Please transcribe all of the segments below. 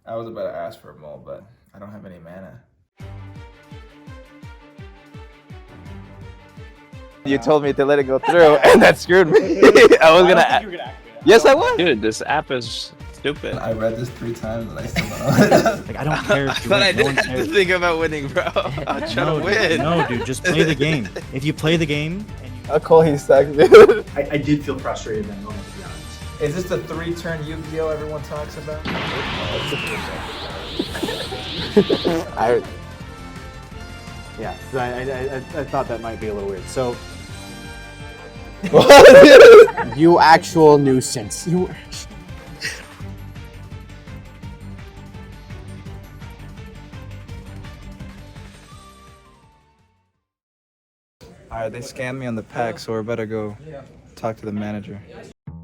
I was about to ask for a mole, but I don't have any mana. You told me to let it go through, and that screwed me. I was gonna. You were gonna activate it. Yes, I was. Dude, this app is stupid. I read this 3 times and I still don't know. Like, I don't care if you But win. I No didn't one have to cares. think about winning, bro. I'm trying to win. No, dude, just play the game. If you play the game and you... I'll call he sucks, dude. I did feel frustrated in that moment, to be honest. Is this the 3-turn Yu-Gi-Oh everyone talks about? Yeah, so I thought that might be a little weird. So, you actual nuisance. You. Alright, they scammed me on the pack, so we're better go talk to the manager.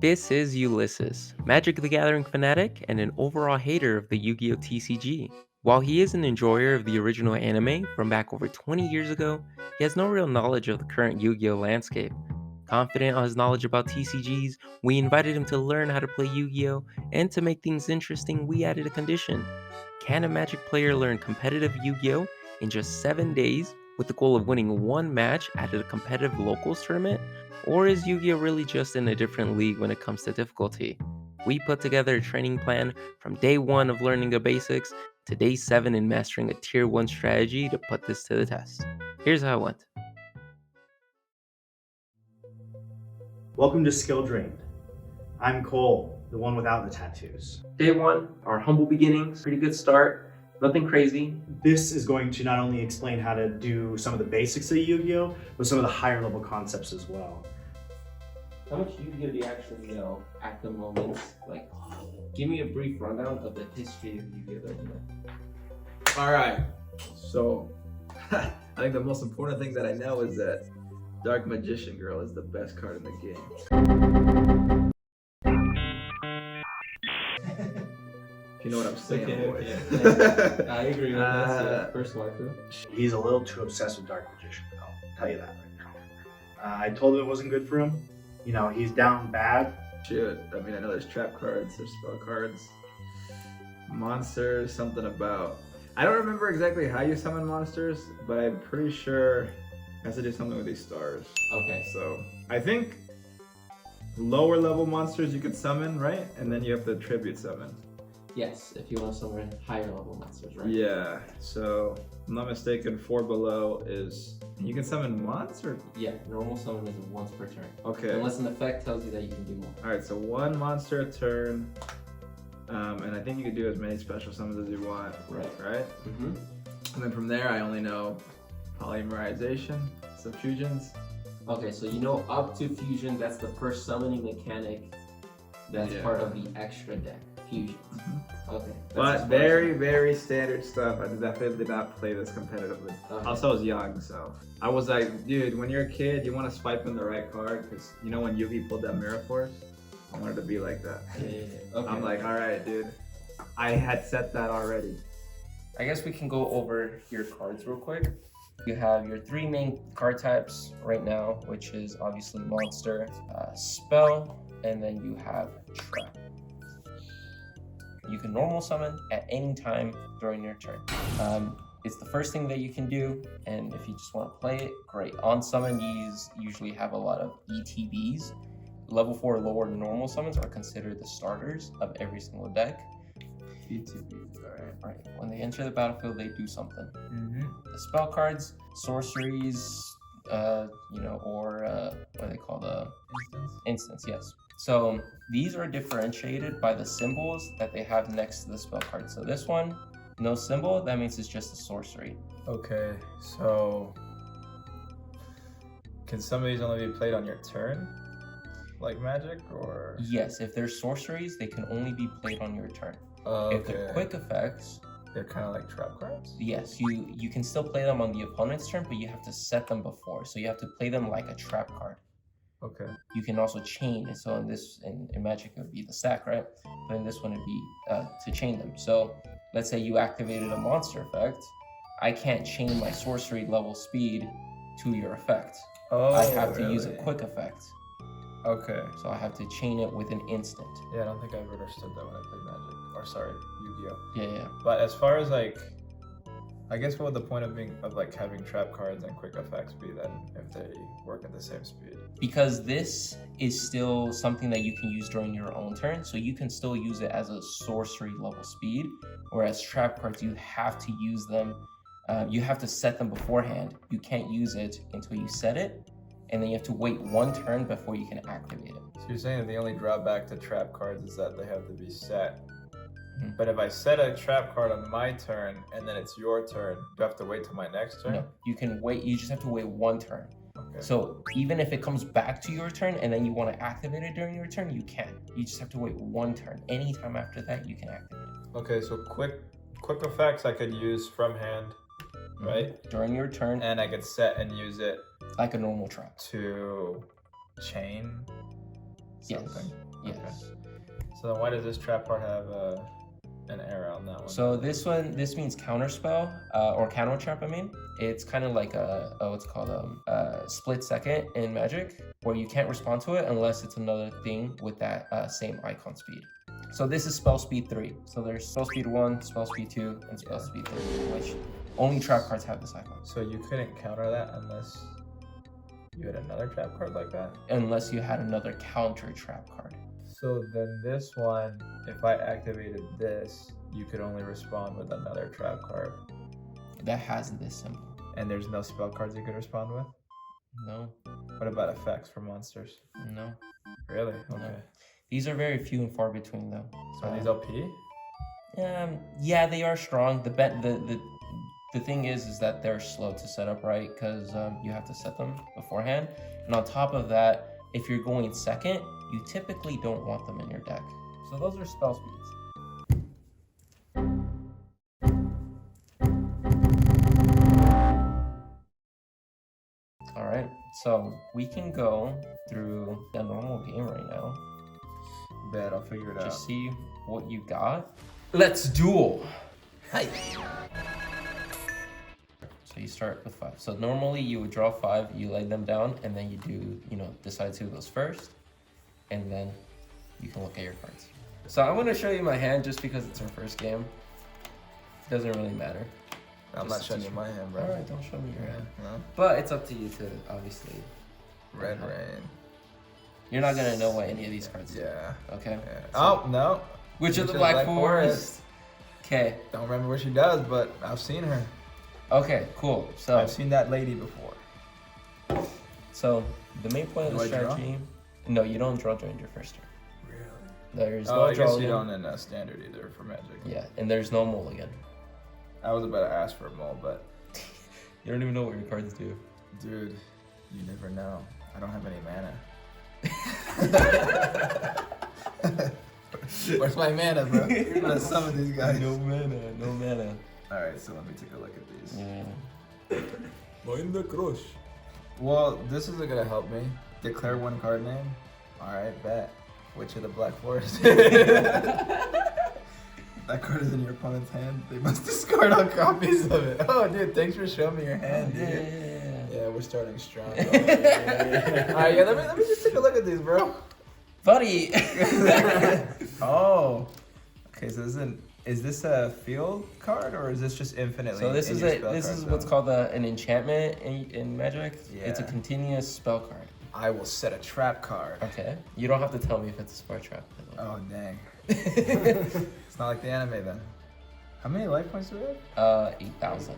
This is Ulysses, Magic the Gathering fanatic and an overall hater of the Yu-Gi-Oh! TCG. While he is an enjoyer of the original anime from back over 20 years ago, he has no real knowledge of the current Yu-Gi-Oh! Landscape. Confident on his knowledge about TCGs, we invited him to learn how to play Yu-Gi-Oh! And to make things interesting, we added a condition. Can a Magic player learn competitive Yu-Gi-Oh! In just 7 days with the goal of winning one match at a competitive locals tournament? Or is Yu-Gi-Oh! Really just in a different league when it comes to difficulty? We put together a training plan from day 1 of learning the basics to day 7 in mastering a tier 1 strategy to put this to the test. Here's how it went. Welcome to Skill Drained. I'm Cole, the one without the tattoos. Day 1, our humble beginnings, pretty good start, nothing crazy. This is going to not only explain how to do some of the basics of Yu-Gi-Oh!, but some of the higher level concepts as well. How much Yu-Gi-Oh! Do you actually know at the moment? Like, give me a brief rundown of the history of Yu-Gi-Oh! that you know. Alright, so I think the most important thing that I know is that Dark Magician Girl is the best card in the game. If you know what I'm saying, boys. I agree with that. Yeah, first waifu. He's a little too obsessed with Dark Magician, I'll tell you that right now. I told him it wasn't good for him. You know, he's down bad. Shoot, I mean, I know there's trap cards, there's spell cards, monsters, something about. I don't remember exactly how you summon monsters, but I'm pretty sure it has to do something with these stars. Okay. So I think lower level monsters you could summon, right? And then you have to tribute summon. Yes, if you want to summon higher level monsters, right? Yeah, so if I'm not mistaken, 4 below is, you can summon once or? Yeah, normal summon is once per turn. Okay. Unless an effect tells you that you can do more. Alright, so 1 monster a turn, and I think you can do as many special summons as you want, right? Mm-hmm. And then from there, I only know polymerization, some fusions. Okay, so you know up to fusion, that's the first summoning mechanic that's part of the extra deck, fusions. Okay. But very, very standard stuff. I definitely did not play this competitively. Okay. Also, I was young, so I was like, dude, when you're a kid, you want to swipe in the right card, because you know when Yugi pulled that Mirror Force? I wanted to be like that. Yeah. Okay. I'm like, all right, dude. I had set that already. I guess we can go over your cards real quick. You have your 3 main card types right now, which is obviously monster, spell, and then you have trap. You can normal summon at any time during your turn. It's the first thing that you can do, and if you just want to play it, great. On summon, these usually have a lot of ETBs. Level 4 lower normal summons are considered the starters of every single deck. ETB, Right. When they enter the battlefield, they do something. Mm-hmm. The spell cards, sorceries, or what do they call the instance? Yes. So these are differentiated by the symbols that they have next to the spell card. So this one, no symbol, that means it's just a sorcery. Okay, so can some of these only be played on your turn? Like magic, or? Yes, if they're sorceries, they can only be played on your turn. If they're quick effects, they're kind of like trap cards? yes, you can still play them on the opponent's turn, but you have to set them before. So you have to play them like a trap card. Okay. You can also chain it. So in Magic, it would be the stack, right? But in this one, it'd be to chain them. So let's say you activated a monster effect. I can't chain my sorcery level speed to your effect. Oh, I have to really? use a quick effect. Okay. So I have to chain it with an instant. Yeah, I don't think I ever understood that when I played Magic. Or sorry, Yu-Gi-Oh. Yeah. But as far as like, I guess what would the point of having trap cards and quick effects be then if they work at the same speed? Because this is still something that you can use during your own turn, so you can still use it as a sorcery level speed, whereas trap cards, you have to use them, you have to set them beforehand. You can't use it until you set it, and then you have to wait one turn before you can activate it. So you're saying that the only drawback to trap cards is that they have to be set. But if I set a trap card on my turn and then it's your turn, do I have to wait till my next turn? No, you can wait, you just have to wait one turn. Okay. So even if it comes back to your turn and then you want to activate it during your turn, you can. You just have to wait one turn. Anytime after that, you can activate it. Okay, so quick effects I could use from hand, right? During your turn, And I could set and use it like a normal trap. to chain something. Yes. Okay. So then why does this trap card have an arrow on that one? So this means counterspell, or counter trap, I mean. It's kind of like what's called a split second in Magic, where you can't respond to it unless it's another thing with that same icon speed. So this is spell speed 3. So there's spell speed 1, spell speed 2, and spell speed 3, which only trap cards have this icon. So you couldn't counter that unless you had another trap card like that? Unless you had another counter trap card. So then this one, if I activated this, you could only respond with another trap card. That has this symbol. And there's no spell cards you could respond with? No, What about effects for monsters? no. Really? No. Okay. These are very few and far between though. So are these OP? Yeah, they are strong. The thing is that they're slow to set up, right? Because you have to set them beforehand. And on top of that, if you're going second, you typically don't want them in your deck. So those are spell speeds. All right, so we can go through the normal game right now. Bet, I'll figure it out. Just see what you got. Let's duel. Hi. So you start with 5. So normally you would draw 5, you lay them down, and then you do, decide who goes first, and then you can look at your cards. So I'm gonna show you my hand just because it's our first game. Doesn't really matter. I'm not showing you my hand, bro. Alright, don't show me your hand. No? But it's up to you to obviously. Red Rain. You're not gonna know what any of these cards do. Yeah. Okay. Yeah. Oh, no. Which of the Black Forest? Okay. Don't remember what she does, but I've seen her. Okay, cool. So I've seen that lady before. So the main point of the Do I draw? strategy. No, you don't draw during your first turn. Really? There's Oh, no I draw. guess you don't in standard either for Magic. Yeah, and there's no mulligan. I was about to ask for a mole, but You don't even know what your cards do. dude, you never know. I don't have any mana. Where's my mana, bro? You're gonna summon these guys. No mana. Alright, so let me take a look at these. Yeah. Mind the crush. Well, this isn't gonna help me. Declare one card name. Alright, bet. Witch of the Black Forest. That card is in your opponent's hand. They must discard all copies of it. Oh, dude, thanks for showing me your hand, dude. Yeah, we're starting strong. Alright, yeah, let me just take a look at these, bro. Buddy! Oh. Okay, so is this a field card or is this just infinitely? So this in is your a spell this card is zone? what's called in enchantment in Magic. It's a Yeah. continuous spell card. I will set a trap card. Okay. You don't have to tell me if it's a spell trap. Oh dang. It's not like the anime then. How many life points do we have? 8,000.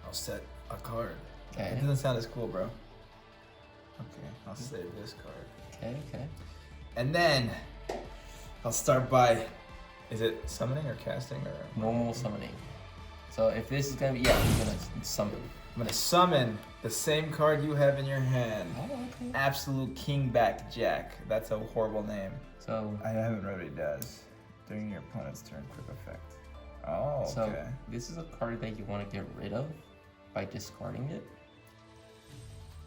I'll set a card. Okay. It doesn't sound as cool, bro. Okay, I'll save this card. Okay. And then I'll start by, is it summoning or casting or? Normal summoning. So if this is gonna be, yeah, I'm gonna summon. I'm gonna summon the same card you have in your hand. Oh, okay. Absolute Kingback Jack. That's a horrible name. So I haven't read what he does. During your opponent's turn, quick effect. Oh, okay. So this is a card that you want to get rid of by discarding it.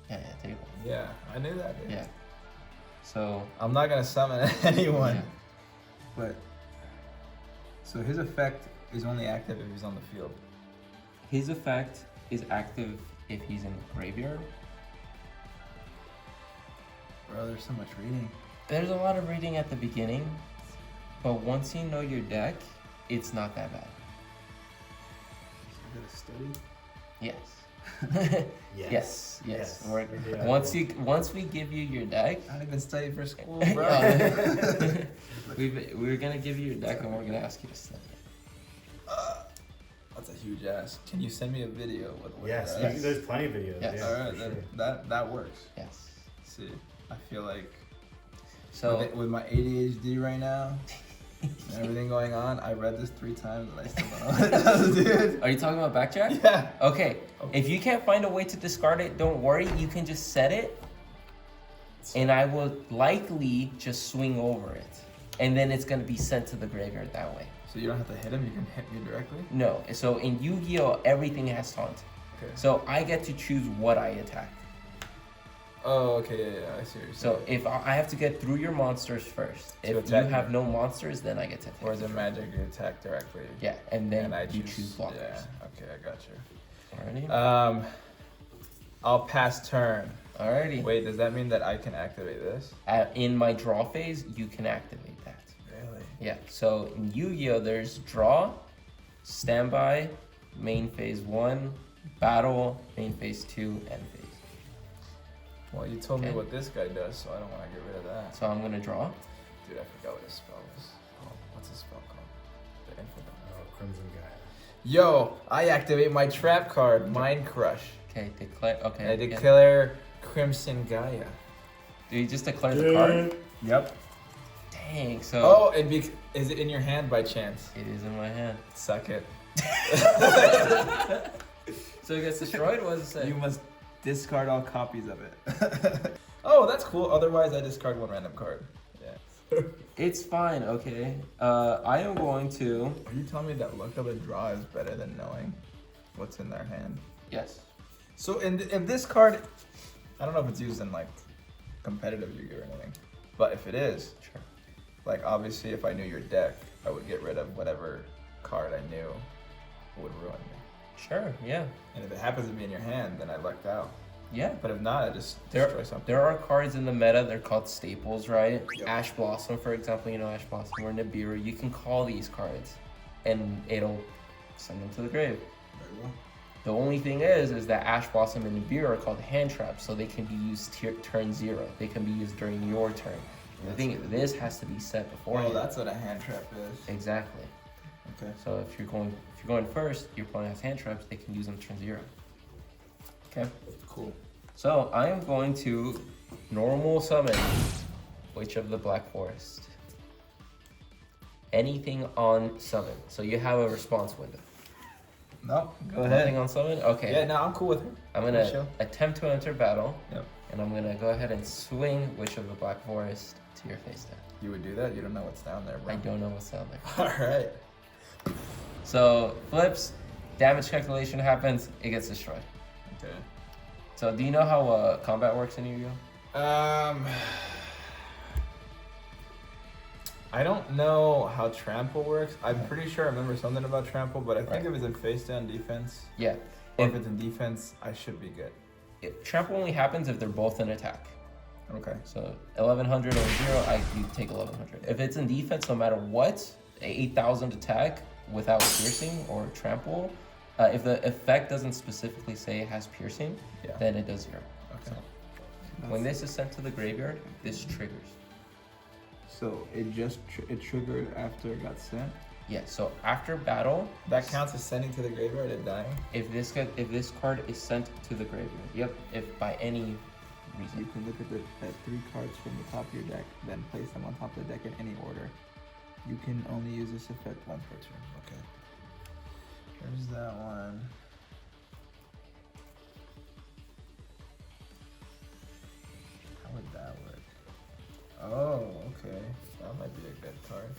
Yeah, there you go. Yeah, I knew that. Dude. Yeah. So I'm not gonna summon anyone. yeah. But so his effect is only active if he's on the field. His effect is active if he's in the graveyard, Bro, there's so much reading. There's a lot of reading at the beginning, but once you know your deck, it's not that bad. You gotta study. Yes. Yes. Yes. Once we give you your deck, I don't even study for school, bro. we're gonna give you your deck and we're gonna ask you to study it. That's a huge ask. Can you send me a video with what Yes, that is? there's plenty of videos. Yes. Yeah, All right, for sure. that works. Yes. See, I feel like So with my ADHD right now and everything going on, I read this 3 times and I still don't know what it does, dude. are you talking about backtrack? Yeah. Okay. If you can't find a way to discard it, don't worry. You can just set it, and I will likely just swing over it, and then it's gonna be sent to the graveyard that way. So you don't have to hit him, you can hit me directly? No. So in Yu-Gi-Oh, everything has taunt. Okay. So I get to choose what I attack. Oh, okay, yeah, I see what you're saying. So if I have to get through your monsters first. To If you attack have me. no monsters, then I get to attack. Or is you. it magic you attack directly? Yeah, and then I you choose blockers. Yeah, okay, I got you. Alrighty. I'll pass turn. Alrighty. Wait, does that mean that I can activate this? In my draw phase, you can activate that. Really? Yeah. So in Yu-Gi-Oh, there's draw, standby, main phase 1, battle, main phase 2, end phase. Well, you told me Okay. what this guy does, so I don't want to get rid of that. So I'm gonna draw. Dude, I forgot what his spell was. Oh, what's his spell called? The Infinite. Oh, Crimson Guy. Yo, I activate my trap card, Mind Crush. Okay, declare. Okay. And I yeah. declare Crimson Gaia. Do you just declare the card? Yep. Dang. So. Oh, and is it in your hand by chance? It is in my hand. Suck it. So it gets destroyed. What does it say? You must discard all copies of it. Oh, that's cool. Otherwise, I discard 1 random card. Yeah. It's fine. Okay. I am going to. Are you telling me that luck of a draw is better than knowing what's in their hand? Yes. So if this card, I don't know if it's used in like competitive Yu-Gi-Oh or anything, but if it is, Sure. like obviously if I knew your deck, I would get rid of whatever card I knew would ruin me. Sure. Yeah. And if it happens to be in your hand, then I lucked out. Yeah. But if not, I just destroy something. There are cards in the meta, they're called staples, right? Yep. Ash Blossom, for example, you know Ash Blossom or Nibiru. You can call these cards and it'll send them to the grave. Very well. The only thing is that Ash Blossom and Nibiru are called hand traps, so they can be used turn 0. They can be used during your turn. And the thing is, this has to be set before. Oh, that's what a hand trap is. Exactly. Okay. So if you're going first, your opponent has hand traps, they can use them turn 0. Okay. Cool. So I am going to normal summon Witch of the Black Forest. Anything on summon. So you have a response window. No, go Nothing ahead. on summon? Okay. Yeah, no, I'm cool with her. I'm gonna Chill. attempt to enter battle. Yep. And I'm gonna go ahead and swing Witch of the Black Forest to your face down. You would do that? You don't know what's down there, bro. I don't know what's down there. Alright. So flips, damage calculation happens, it gets destroyed. Okay. So do you know how combat works in Yu-Gi-Oh? I don't know how trample works. I'm pretty sure I remember something about trample, but I think if it's in face down defense, Yeah. or if it's in defense, I should be good. Trample only happens if they're both in attack. Okay. So 1100 over 0, you take 1100. If it's in defense, no matter what, 8000 attack without piercing or trample, if the effect doesn't specifically say it has piercing, Yeah. then it does 0. Okay. When this is sent to the graveyard, this triggers. So it just it triggered after it got sent. Yeah. So after battle, That counts as sending to the graveyard and dying. if this card is sent to the graveyard, yep. If by any reason. You can look at at 3 cards from the top of your deck, then place them on top of the deck in any order. You can only use this effect once per turn. Okay. Here's that one. How would that work? Oh, okay. That might be a good card.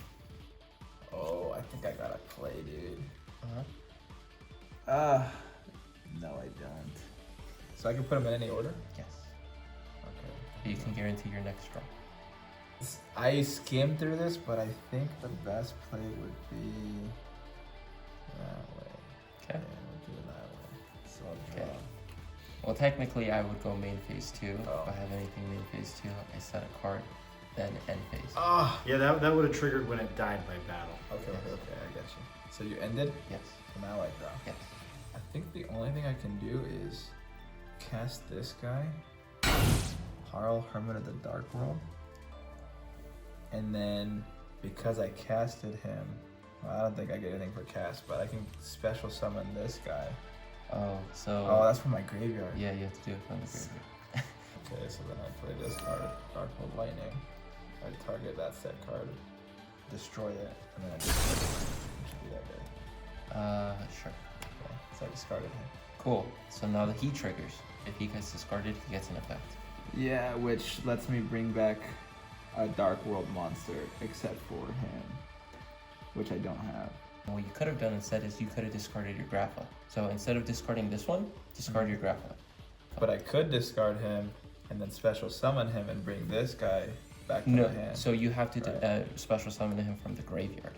Oh, I think I gotta play, dude. No, I don't. So I can put them in any order? Yes. Okay. You can guarantee your next draw. I skimmed through this, but I think the best play would be that way. Okay. Yeah, we'll do it that way. So I'll Okay. draw Well, technically, I would go main phase 2. Oh. If I have anything main phase 2, I set a card, then end phase. Ah. Yeah, that would have triggered when it died by battle. Okay, I get you. So you ended? Yes. So now I draw. Yes. I think the only thing I can do is cast this guy, Harl, Hermit of the Dark World, and then because I casted him, well, I don't think I get anything for cast, but I can special summon this guy. Oh, so... Oh, that's from my graveyard. Yeah, you have to do it from the graveyard. Okay, so then I play this card, Dark World Lightning. I target that set card, destroy it, and then I discard it. It should be that big. Sure. Okay, so I discarded him. Cool. So now that he triggers, if he gets discarded, he gets an effect. Yeah, which lets me bring back a Dark World monster, except for him, which I don't have. What you could have done instead is you could have discarded your Grappa. So instead of discarding this one, discard your Grappa. But I could discard him and then special summon him and bring this guy back to No, my hand. so you have to special summon him from the graveyard.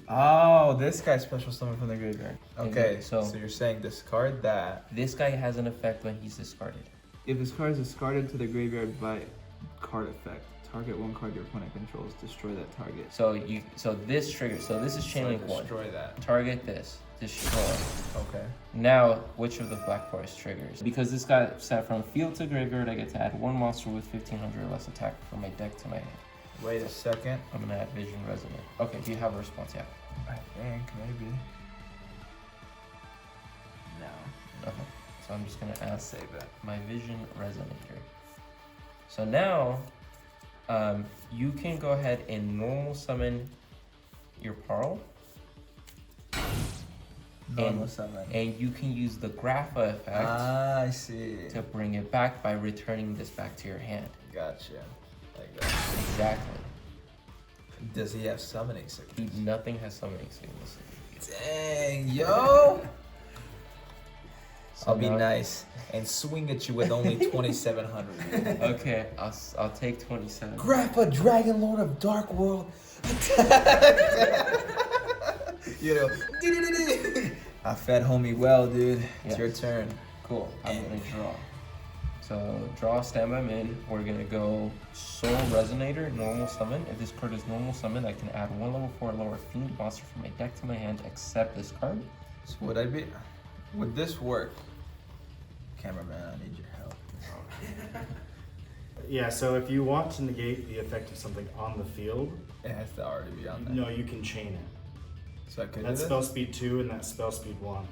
Oh, this guy special summon from the graveyard. Okay, Okay, so- so you're saying discard that. This guy has an effect when he's discarded. If this card is discarded to the graveyard by card effect, target one card your opponent controls, destroy that target. So this triggers. So this is chain link 1. Destroy that. Target this. Destroy. Okay. Now, which of the Black Forest triggers? Because this got set from field to graveyard, I get to add one monster with 1500 or less attack from my deck to my hand. Wait a second. I'm gonna add Vision Resonant. Okay, do you have a response? Yeah. I think maybe. No. Okay. So I'm just gonna add Save that. my Vision Resonator. So now, you can go ahead and normal summon your Pearl, Normal summon. and you can use the Grappa effect I see. to bring it back by returning this back to your hand. Gotcha. Like that. Exactly. Does he have summoning sickness? Nothing has summoning sickness. Dang, yo! So I'll be now- nice and swing at you with only 2,700. Okay, I'll take 27. Grappa, Dragon Lord of Dark World, you know, I fed homie well, dude. It's Yes. your turn. Cool. I'm gonna draw. So draw, standby min. We're gonna go Soul Resonator, normal summon. If this card is normal summon, I can add one level 4 lower fiend monster from my deck to my hand, except this card. So would this work? Cameraman, I need your help. Yeah, so if you want to negate the effect of something on the field, It has to already be on there. no, you can chain it. So I could do That's this? spell speed 2 and that's spell speed 1.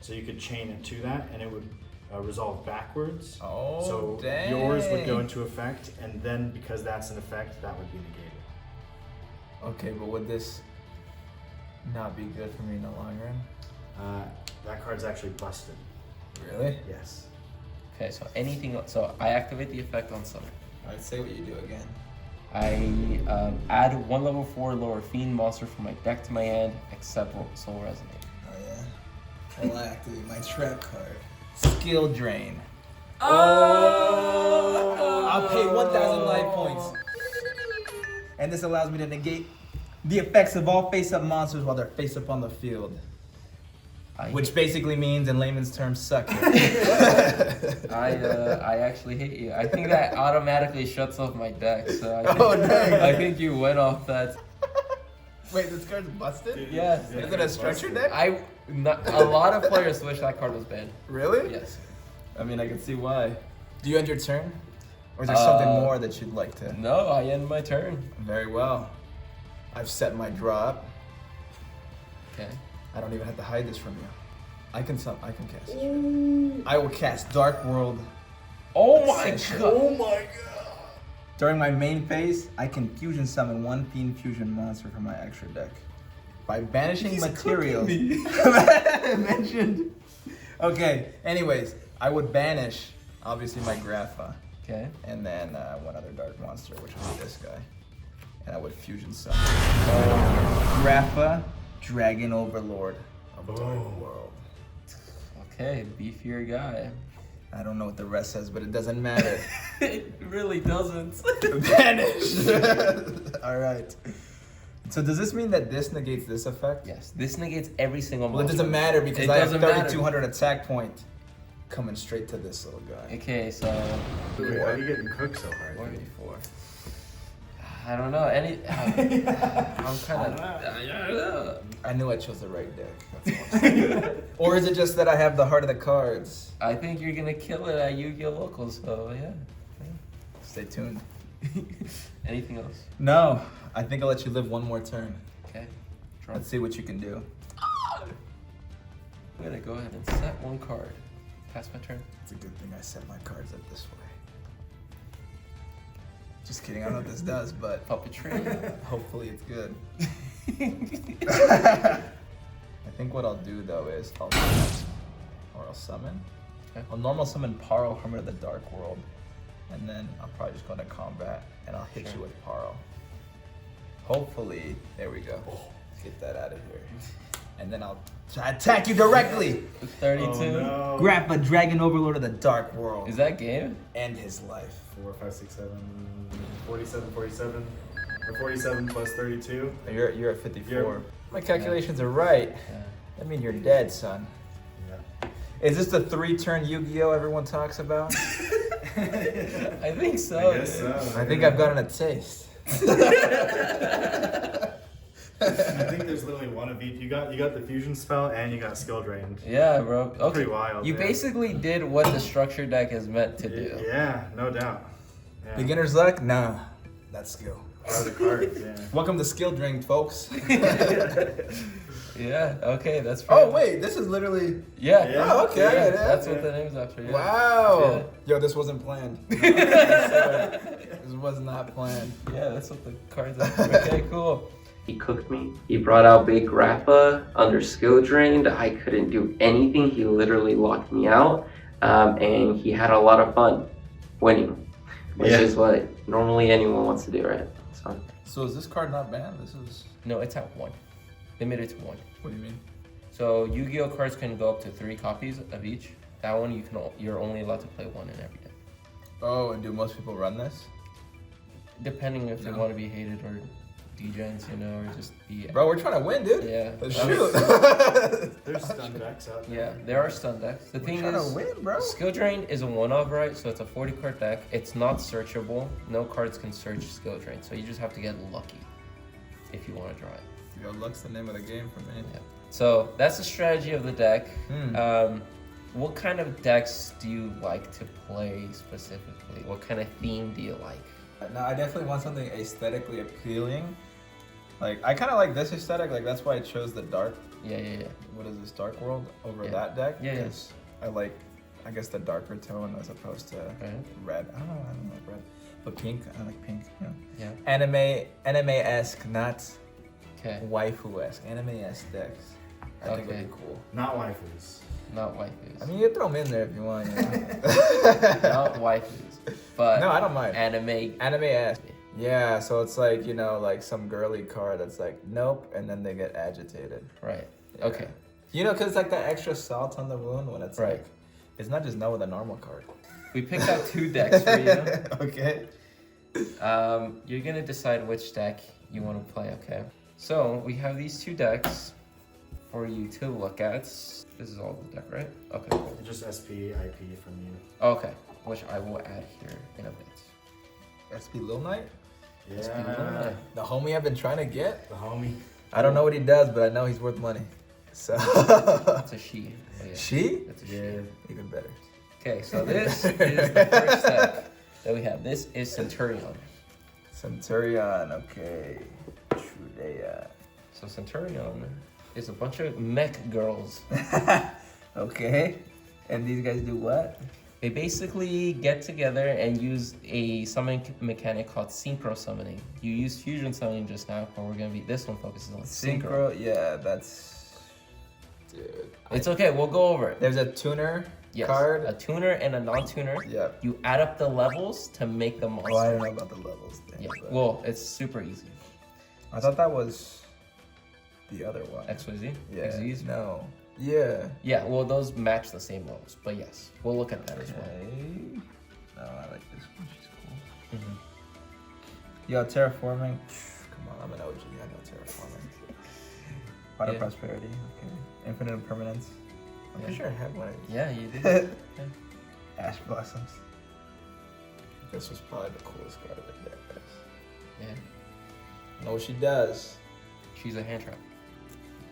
So you could chain it to that and it would resolve backwards. Oh, So dang. yours would go into effect, and then because that's an effect, that would be negated. Okay, but would this not be good for me in the long run? That card's actually busted. Really? Yes. Okay, so anything else. So I activate the effect on summon. Alright, say what you do again. I add one level 4 lower fiend monster from my deck to my hand, except Soul Resonator. Oh yeah? Well, I activate my trap card. Skill drain. Oh! I'll pay 1,000 life points. And this allows me to negate the effects of all face-up monsters while they're face-up on the field. Which basically means, in layman's terms, suck it. I actually hate you. I think that automatically shuts off my deck. So I think, Oh, dang. I think you went off that. Wait, this card's busted? Yes. Is it a structure deck? A lot of players wish that card was banned. Really? Yes. I mean, I can see why. Do you end your turn? Or is there something more that you'd like to? No, I end my turn. Very well. I've set my draw up. Okay. I don't even have to hide this from you. I can cast it. I will cast Dark World. Oh my Ascension. god. my god. During my main phase, I can fusion summon one Fiend Fusion monster from my extra deck. By banishing materials mentioned. Okay, anyways, I would banish, obviously, my Grappa. Okay. And then one other dark monster, which would be this guy. And I would fusion summon. Grappa, Dragon Overlord of Dark World. Okay, beefier guy. I don't know what the rest says, but it doesn't matter. It really doesn't. Vanish! Alright. So does this mean that this negates this effect? Yes, this negates every single Well, it monster. doesn't matter because It I have doesn't matter. 3,200 attack point. coming straight to this little guy. Okay, so Wait, why are you getting cooked so hard? 184. I don't know. I'm kind of. I knew I chose the right deck. That's all. Or is it just that I have the heart of the cards? I think you're gonna kill it at Yu-Gi-Oh! Locals, so yeah. Stay tuned. Anything else? No, I think I'll let you live one more turn. Okay. Draw. Let's see what you can do. I'm gonna go ahead and set one card. Pass my turn. It's a good thing I set my cards up this way. Just kidding, I don't know what this does, but Puppetry. hopefully it's good. I think what I'll do though is I'll summon. Okay. I'll normal summon Parl, Hermit of the Dark World, and then I'll probably just go into combat and I'll hit you with Parl. Hopefully, there we go. Let's get that out of here. And then I'll attack you directly. 32. Oh, no. Grab a Dragon Overlord of the Dark World. Is that game? End his life. 4, 5, 6, 7, 47, 47. Or 47 plus 32. You're at 54. You're- My calculations are right. Yeah. That means you're dead, son. Yeah. Is this the 3-turn Yu-Gi-Oh! Everyone talks about? I think so. I guess so. I think I've gotten a taste. I think there's literally one of each. You got the fusion spell and you got skill drained. Yeah, bro. Okay. Pretty wild. You man. basically did what the structure deck is meant to do. Yeah, no doubt. Yeah. Beginner's luck? Nah. That's skill. Are the cards, yeah. Welcome to Skill Drain, folks. Yeah, okay, that's fair. Oh, wait, this is literally... Yeah. Yeah. Oh, okay, I get it. That's what the name's after. Yeah. Wow. Yo, this wasn't planned. This was not planned. Yeah, that's what the cards are. Okay, cool. He cooked me. He brought out Big Grappa under skill drained. I couldn't do anything. He literally locked me out. And he had a lot of fun winning, which is what normally anyone wants to do, right? So is this card not banned? This is... No, it's at 1. Limited to 1. What do you mean? So Yu-Gi-Oh cards can go up to 3 copies of each. That one you're only allowed to play 1 in every deck. Oh, and do most people run this? Depending if they want to be hated or degens, you know, or just be... Bro, we're trying to win, dude. Yeah. Let's Um, shoot. There's stun decks out there. Yeah, there are stun decks. The We're thing trying is, to win, bro. Skill Drain is a one-of, right? So it's a 40-card deck. It's not searchable. No cards can search Skill Drain. So you just have to get lucky if you want to draw it. Yo, luck's the name of the game for me. Yeah. So that's the strategy of the deck. Hmm. What kind of decks do you like to play specifically? What kind of theme do you like? No, I definitely want something aesthetically appealing. Like, I kind of like this aesthetic. Like, that's why I chose the dark. Yeah. What is this, Dark World over Yeah. that deck? Yeah. 'Cause I like, I guess, the darker tone as opposed to Right. red. I don't like red, but pink. I like pink. You know, Yeah. anime-esque, not Okay. waifu-esque. Anime-esque decks. I think would Okay. be cool. Not waifus. Not waifus. I mean, you throw them in there if you want. You know? Not waifus. But No, I don't mind. anime. Anime-esque. Yeah, so it's like, you know, like some girly card that's like, nope, and then they get agitated. Right. Yeah. Okay. You know, because it's like that extra salt on the wound when it's Right. like, it's not just no with a normal card. We picked out 2 decks for you. Okay. You're gonna decide which deck you want to play, okay? So we have these 2 decks for you to look at. This is all the deck, right? Okay, cool. Just SP, IP from you. Okay, which I will add here in a bit. SP Lil Knight? Yeah. The homie I've been trying to get? The homie. I don't know what he does, but I know he's worth money. So. It's a she. Oh, yeah. She? It's a she. Yeah. Even better. Okay, so this is the first deck that we have. This is Centurion. Centurion, okay. Trudea. So Centurion is a bunch of mech girls. Okay. And these guys do what? They basically get together and use a summoning mechanic called synchro summoning. You used fusion summoning just now, but this one focuses on synchro. Synchro, yeah, that's... Dude. It's okay, we'll go over it. There's a tuner Yes, card. a tuner and a non-tuner. Yep. You add up the levels to make the monster. Oh, I don't know about the levels thing. Yeah, but well, it's super easy. I thought that was the other one. XYZ? Yeah. XYZ? No. Yeah. Yeah, well, those match the same levels, but yes, we'll look at that as well. Okay. No, I like this one. She's cool. Mhm. Yo, terraforming. Come on, I'm an OG. I know terraforming. Pot of Yeah. prosperity. Okay. Infinite impermanence. I'm pretty sure I had one of these. Yeah, you did. Ash Blossoms. This was probably the coolest card of the deck, guys. Yeah. I know what she does. She's a hand trap.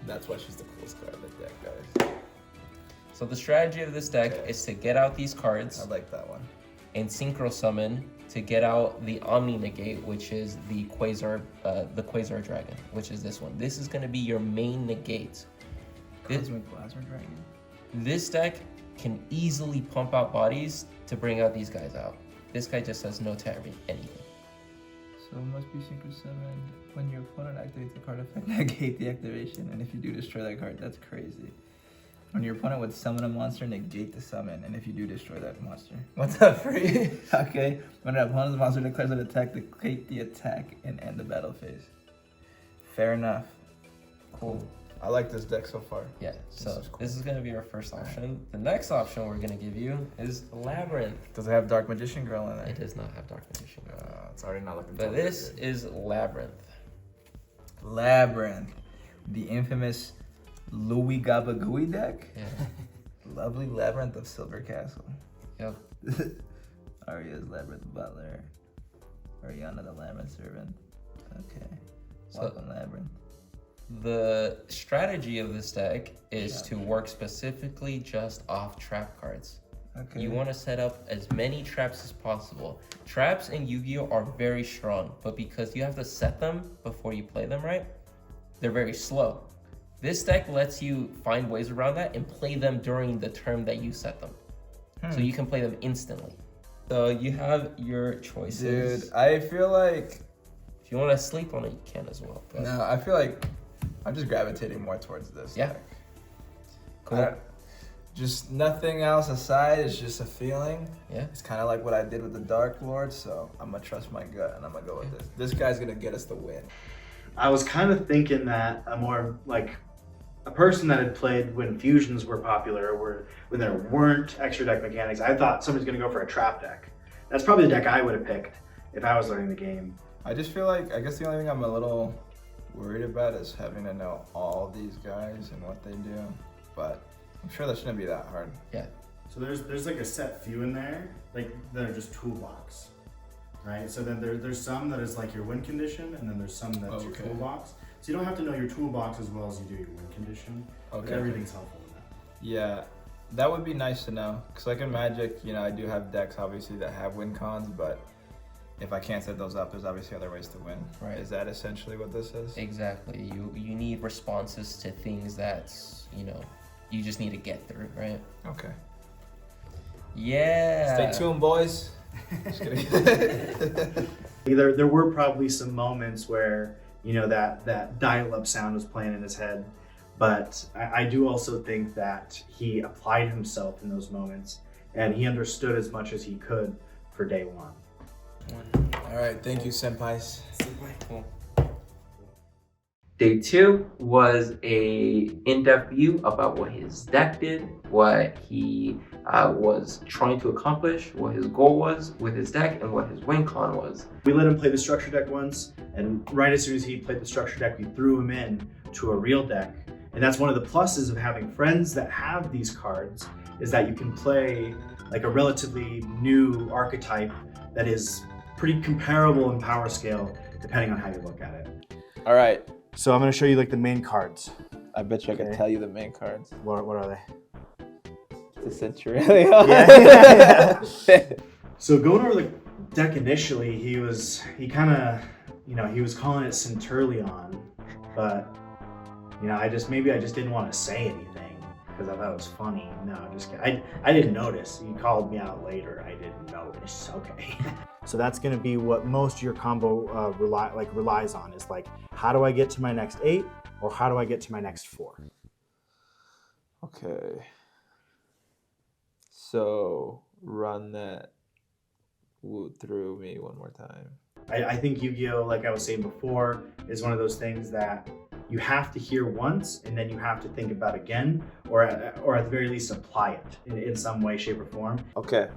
That's why she's the coolest card of the deck, guys. So the strategy of this deck is to get out these cards I like that one. and synchro summon to get out the Omni Negate, which is the Quasar Dragon, which is this one. This is going to be your main negate. Cosmic Blaster Dragon. This deck can easily pump out bodies to bring out these guys out. This guy just has no to anything. So it must be synchro summoned when your opponent activates the card effect, negate the activation, and if you do, destroy that card. That's crazy. When your opponent would summon a monster, negate the summon, and if you do, destroy that monster. What's up, free? Okay. When an opponent's monster declares an attack, negate the attack and end the battle phase. Fair enough. Cool. I like this deck so far. Yeah, so is cool. this is going to be our first option. The next option we're going to give you is Labyrinth. Does it have Dark Magician Girl in It there? does not have Dark Magician. It's already not looking But totally this good. is Labyrinth. Labyrinth. The infamous Louis Gabagooey deck. Yeah. Lovely Labyrinth of Silver Castle. Yep. Arya's Labyrinth Butler. Ariana the Labyrinth Servant. Okay. So- Welcome, Labyrinth. The strategy of this deck is to work specifically just off trap cards. Okay. You want to set up as many traps as possible. Traps in Yu-Gi-Oh! Are very strong, but because you have to set them before you play them right, they're very slow. This deck lets you find ways around that and play them during the turn that you set them. So you can play them instantly. So you have your choices. Dude, I feel like... If you want to sleep on it, you can as well. But No, I feel like I'm just gravitating more towards this Yeah. deck. Cool. Just nothing else aside, it's just a feeling. Yeah. It's kind of like what I did with the Dark Lord, so I'm going to trust my gut and I'm going to go with this. This guy's going to get us the win. I was kind of thinking that a person that had played when fusions were popular, or when there weren't extra deck mechanics, I thought somebody's going to go for a trap deck. That's probably the deck I would have picked if I was learning the game. I just feel like, I guess the only thing I'm a little worried about is having to know all these guys and what they do, but I'm sure that shouldn't be that hard. Yeah. So there's like a set few in there, like that are just toolbox, right? So then there's some that is like your win condition, and then there's some that's your Okay. toolbox. So you don't have to know your toolbox as well as you do your win condition. But Okay. everything's helpful in that. Yeah, that would be nice to know, because like in Magic, I do have decks obviously that have win cons, but if I can't set those up, there's obviously other ways to win. Right. Is that essentially what this is? Exactly. You need responses to things that, you just need to get through, right? Okay. Yeah. Stay tuned, boys. Just kidding. There were probably some moments where, that dial-up sound was playing in his head, but I do also think that he applied himself in those moments, and he understood as much as he could for day one. All right, thank you, senpais. Cool. Day 2 was a in-depth view about what his deck did, what he was trying to accomplish, what his goal was with his deck, and what his win con was. We let him play the structure deck once, and right as soon as he played the structure deck, we threw him in to a real deck. And that's one of the pluses of having friends that have these cards, is that you can play like a relatively new archetype that is pretty comparable in power scale, depending on how you look at it. All right, So I'm going to show you like the main cards. I bet you I can Okay. tell you the main cards. What are they? The Centurion. So going over the deck initially, he was calling it Centurion, but I just didn't want to say anything because I thought it was funny. No, just kidding. I didn't notice. He called me out later. I didn't notice. Okay. So that's going to be what most of your combo relies on, is like, how do I get to my next 8, or how do I get to my next 4? Okay. So run that through me one more time. I think Yu-Gi-Oh, like I was saying before, is one of those things that you have to hear once and then you have to think about again, or at the very least apply it in some way, shape, or form. Okay.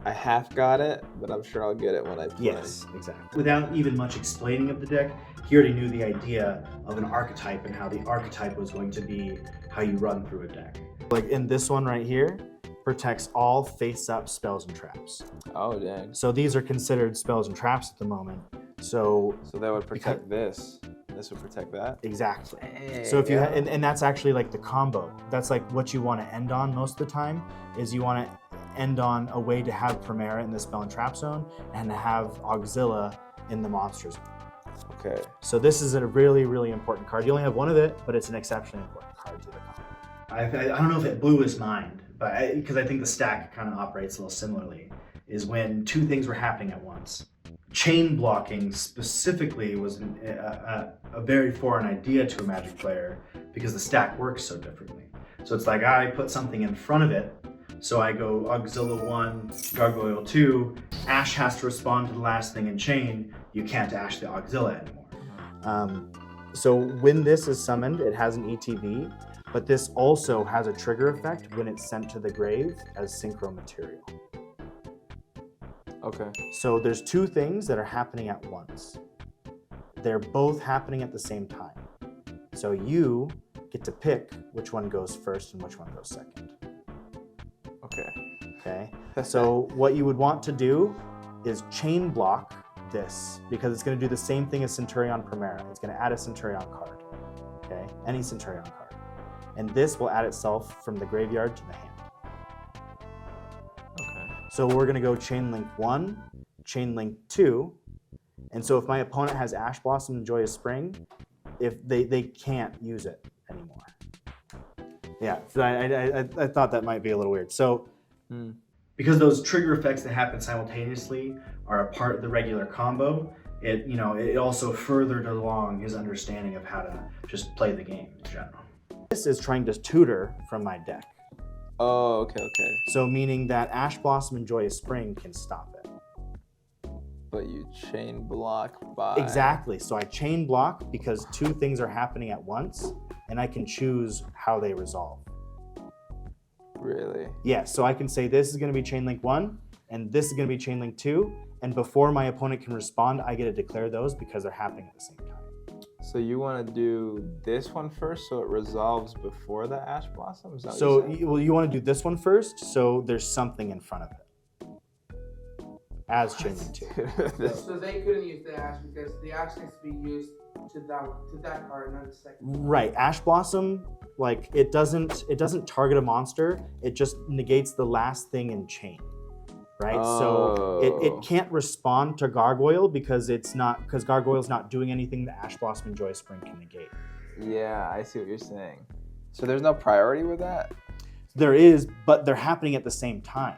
I half got it, but I'm sure I'll get it when I play. Yes, exactly. Without even much explaining of the deck, he already knew the idea of an archetype and how the archetype was going to be how you run through a deck. Like in this one right here, protects all face-up spells and traps. Oh, dang. So these are considered spells and traps at the moment. So So that would protect this. This would protect that. exactly. Hey, So if you yeah. and that's actually like the combo. That's like what you want to end on most of the time. Is you want to end on a way to have Primera in the spell and trap zone and to have Auxilla in the monster zone. Okay. So this is a really, really important card. You only have one of it, but it's an exceptionally important card to the combo. I don't know if it blew his mind, but because I think the stack kind of operates a little similarly, is when two things were happening at once. Chain blocking specifically was a very foreign idea to a Magic player because the stack works so differently. So it's like I put something in front of it, so I go Auxilla 1, Gargoyle 2, Ash has to respond to the last thing in chain, you can't Ash the Auxilla anymore. So when this is summoned, it has an ETB, but this also has a trigger effect when it's sent to the grave as synchro material. Okay. So there's two things that are happening at once. They're both happening at the same time. So you get to pick which one goes first and which one goes second. Okay. Okay. So what you would want to do is chain block this because it's going to do the same thing as Centurion Primera. It's going to add a Centurion card. Okay. Any Centurion card. And this will add itself from the graveyard to the hand. Okay. So we're going to go chain link 1, chain link 2. And so if my opponent has Ash Blossom and Joyous Spring, if they can't use it anymore. Yeah, so I thought that might be a little weird. So Because those trigger effects that happen simultaneously are a part of the regular combo, it also furthered along his understanding of how to just play the game in general. this is trying to tutor from my deck. Oh, okay, okay. So meaning that Ash Blossom and Joyous Spring can stop it. But you chain block by... Exactly. So I chain block because two things are happening at once, and I can choose how they resolve. Really? Yeah, so I can say this is going to be chain link 1, and this is going to be chain link 2, and before my opponent can respond, I get to declare those because they're happening at the same time. So you want to do this one first so it resolves before the Ash Blossom? Is that what So you said? you want to do this one first, so there's something in front of it. As chain link 2. This- So they couldn't use the ash because the ash needs to be used to that card, not the second. Right, Ash Blossom, like it doesn't target a monster, it just negates the last thing in chain. Right? So Oh. it can't respond to Gargoyle because Gargoyle's not doing anything that Ash Blossom and Joyous Spring can negate. Yeah, I see what you're saying. So there's no priority with that? There is, but they're happening at the same time.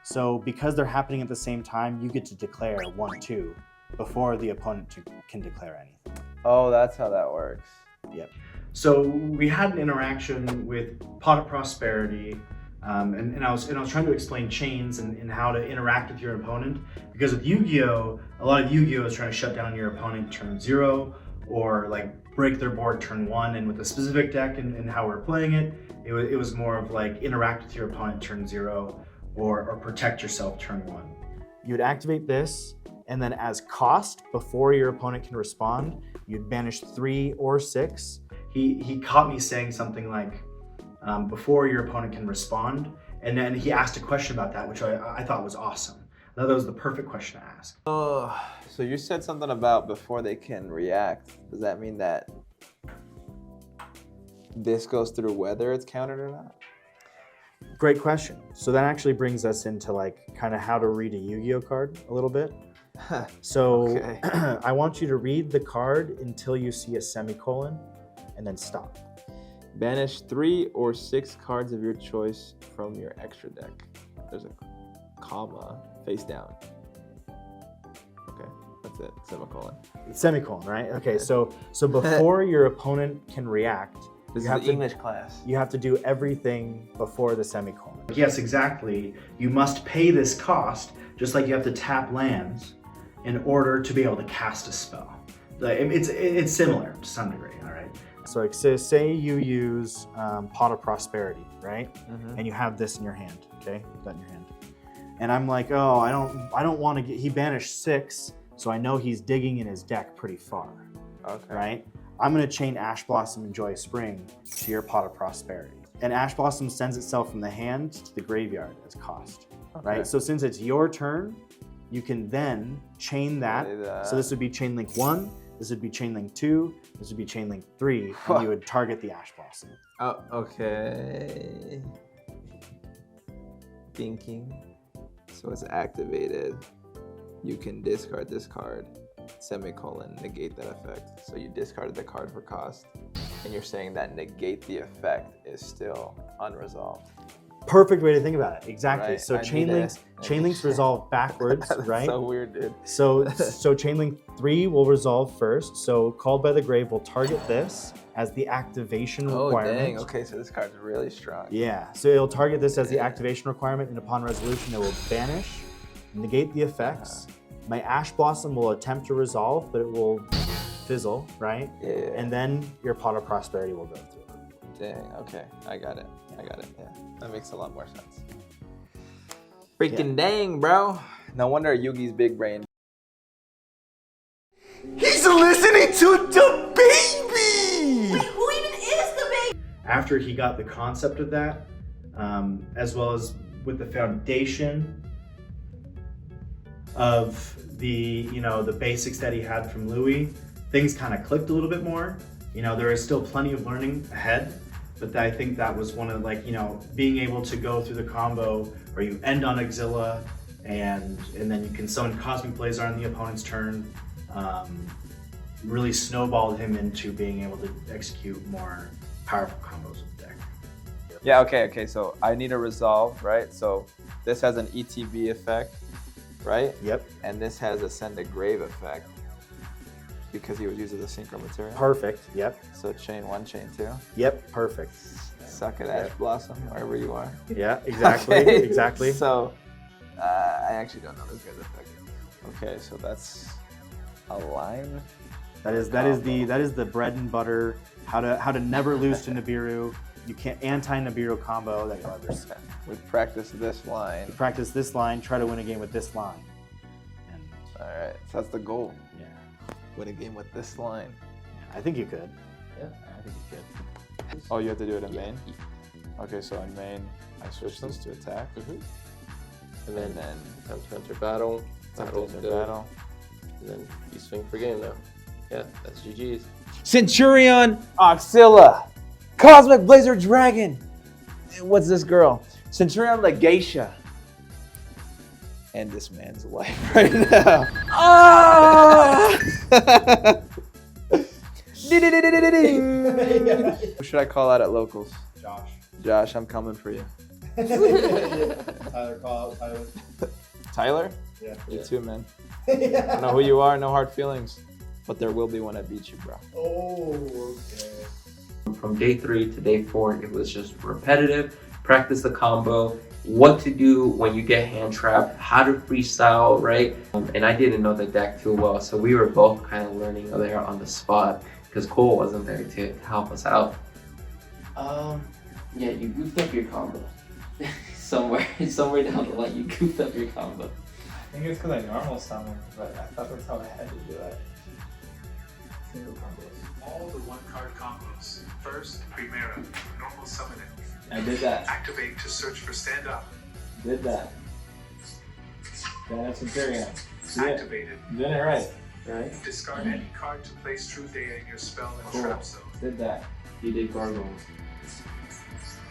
So because they're happening at the same time, you get to declare 1-2 before the opponent can declare anything. Oh, that's how that works. Yep. So we had an interaction with Pot of Prosperity, and I was trying to explain chains and how to interact with your opponent. Because with Yu-Gi-Oh, a lot of Yu-Gi-Oh is trying to shut down your opponent turn 0 or like break their board turn 1. And with a specific deck and how we're playing it, it was more of like interact with your opponent turn 0 or protect yourself turn 1. You'd activate this, and then as cost, before your opponent can respond, you'd banish 3 or 6. He caught me saying something like, before your opponent can respond, and then he asked a question about that, which I thought was awesome. I thought that was the perfect question to ask. Oh, so you said something about before they can react. Does that mean that this goes through whether it's countered or not? Great question. So that actually brings us into like kind of how to read a Yu-Gi-Oh card a little bit. So Okay. I want you to read the card until you see a semicolon and then stop. Banish 3 or 6 cards of your choice from your extra deck. There's a comma face down. Okay, that's it. Semicolon. Semicolon, right? Okay, so before your opponent can react, This you is have the to English class. you have to do everything before the semicolon. Yes, exactly. You must pay this cost, just like you have to tap lands in order to be able to cast a spell. Like, it's similar to some degree, all right? So like, say you use Pot of Prosperity, right? Mhm. And you have this in your hand, okay? Put that in your hand. And I'm like, oh, I don't want to get. He banished 6, so I know he's digging in his deck pretty far. Okay. right? I'm going to chain Ash Blossom and Joy Spring to your Pot of Prosperity. And Ash Blossom sends itself from the hand to the graveyard as cost, right? So since it's your turn, you can then chain that. Play that. So this would be chain link 1, this would be chain link 2, this would be chain link 3, and you would target the Ash Blossom. Oh, okay. Thinking. So it's activated. You can discard this card, semicolon, negate that effect. So you discarded the card for cost, and you're saying that negate the effect is still unresolved. Perfect way to think about it. Exactly. Right. So I chain need links resolve backwards, That's right? so weird, dude. So chain link 3 will resolve first. So Called by the Grave will target this as the activation Oh, requirement. dang. Okay, so this card's really strong. Yeah. So it'll target this as the activation requirement, and upon resolution, it will banish, negate the effects. My Ash Blossom will attempt to resolve, but it will fizzle, right? Yeah. And then your Pot of Prosperity will go through. Dang, okay. I got it. Yeah, that makes a lot more sense. Freaking dang, bro. No wonder Yugi's big brain. He's listening to the baby! Wait, who even is the baby? After he got the concept of that, as well as with the foundation of the basics that he had from Louis, things kind of clicked a little bit more. There is still plenty of learning ahead, but I think that was one of being able to go through the combo where you end on Exilla and then you can summon Cosmic Blazar on the opponent's turn, really snowballed him into being able to execute more powerful combos with the deck. Yeah, okay. So I need a resolve, right? So this has an ETB effect, right? Yep. And this has a send a grave effect because he was used as a synchro material. Perfect. Yep. So chain 1, chain 2. Yep. Perfect. Suck it, Ash Blossom, wherever you are. Yeah. Exactly. Okay, Exactly. So I actually don't know this guy's effect. Okay, so that's a line. That is the bread and butter. How to never lose to Nibiru. You can't anti-Nibiru combo that you'll ever see. We practice this line. Practice this line. Try to win a game with this line. And All right, so that's the goal. yeah, Win a game with this line. I think you could. Yeah, I think you could. Oh, you have to do it in main? Okay, so in main, I switch this to attack. And then then time to enter battle. battle to to battle. And then you swing for game now. Yeah, that's GG's. Centurion, Oxilla, Cosmic Blazer Dragon. What's this girl? Centurion Legatia. End this man's life right now. Ah! Who should I call out at locals? Josh. Josh, I'm coming for you. Tyler, call out Tyler. Tyler? Yeah. You too, man. I know who you are, no hard feelings. But there will be when I beat you, bro. Oh, okay. From day 3 to day 4, it was just repetitive. Practice the combo, what to do when you get hand trapped, how to freestyle, right? And I didn't know the deck too well, so we were both kind of learning there on the spot because Cole wasn't there to help us out. Yeah, you goofed up your combo. somewhere down the line, you goofed up your combo. I think it's because I normal summon, but I thought that's how I had to do that. Single combos. All the one-card combos. First, Primera, normal summon it. I did that. Activate to search for stand-up. Did that. That's Centurion. Activated. Did it right. Right? Discard any card to place True Data in your spell and trap zone. Did that. You did gargoyles.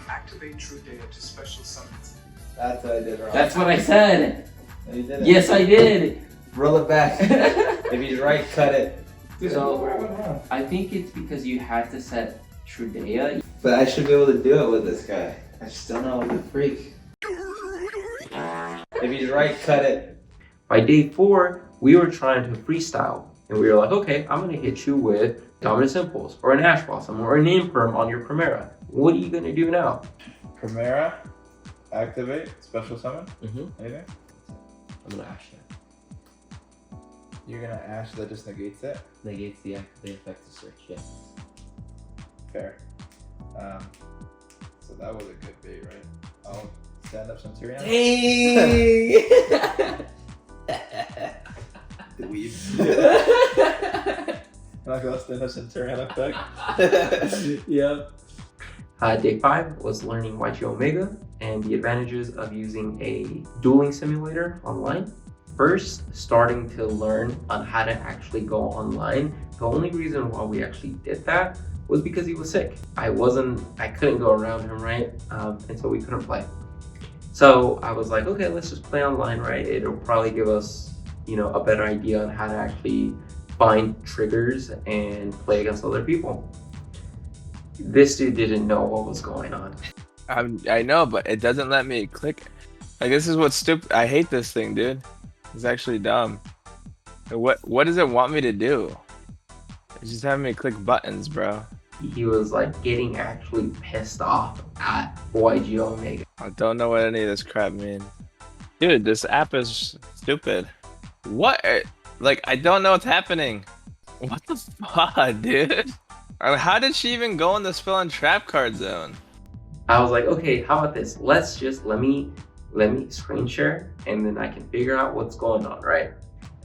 Activate True Data to special summons. That's what I did wrong. That's what I said! No, you didn't. Yes, I did! Roll it back. If he's right, cut it. So, I think it's because you had to set Trudea. But I should be able to do it with this guy. I just don't know what the freak. If he's right, cut it. By day 4, we were trying to freestyle. And we were like, okay, I'm gonna hit you with Dominus Impulse, or an Ash Blossom, or an Imperm on your Primera. What are you gonna do now? Primera, activate, special summon. Mm-hmm. Anything? I'm gonna Ash that. You're gonna Ash that just negates it. Negates the effect to search, yes. Fair. So that was a good bait, right? I'll stand up Centurion. Dweeb. Like less than a Centurion effect. Yep. Day 5 was learning YG Omega and the advantages of using a dueling simulator online. First, starting to learn on how to actually go online. The only reason why we actually did that was because he was sick. I couldn't go around him, right? And so we couldn't play. So I was like, okay, let's just play online, right? It'll probably give us, a better idea on how to actually find triggers and play against other people. This dude didn't know what was going on. I know, but it doesn't let me click. Like, this is what's stupid. I hate this thing, dude. It's actually dumb. What does it want me to do? It's just having me click buttons, bro. He was like getting actually pissed off at YG Omega. I don't know what any of this crap means. Dude, this app is stupid. What? Like, I don't know what's happening. What the fuck, dude? How did she even go in the spell and trap card zone? I was like, okay, how about this? Let's just let me screen share, and then I can figure out what's going on, right?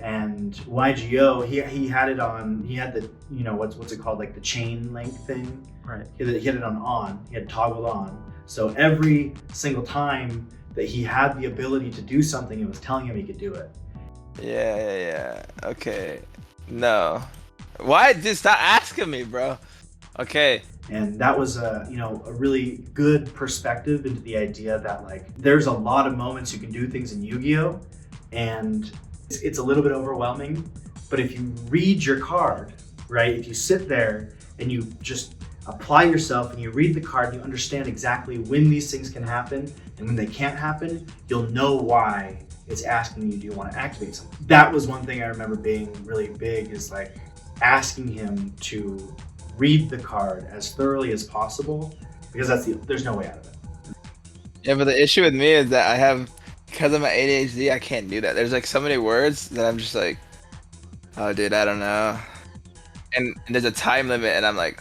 And YGO, he had it on. He had the what's it called, like the chain link thing. Right. He had it on. He had toggled on. So every single time that he had the ability to do something, it was telling him he could do it. Yeah. Okay. No. Why? Just stop asking me, bro. Okay. And that was a really good perspective into the idea that like there's a lot of moments you can do things in Yu-Gi-Oh! And it's a little bit overwhelming. But if you read your card, right? If you sit there and you just apply yourself and you read the card and you understand exactly when these things can happen and when they can't happen, you'll know why it's asking you, do you want to activate something? That was one thing I remember being really big, is like asking him to read the card as thoroughly as possible, because there's no way out of it. Yeah, but the issue with me is that because of my ADHD, I can't do that. There's like so many words that I'm just like, oh dude, I don't know. And there's a time limit and I'm like,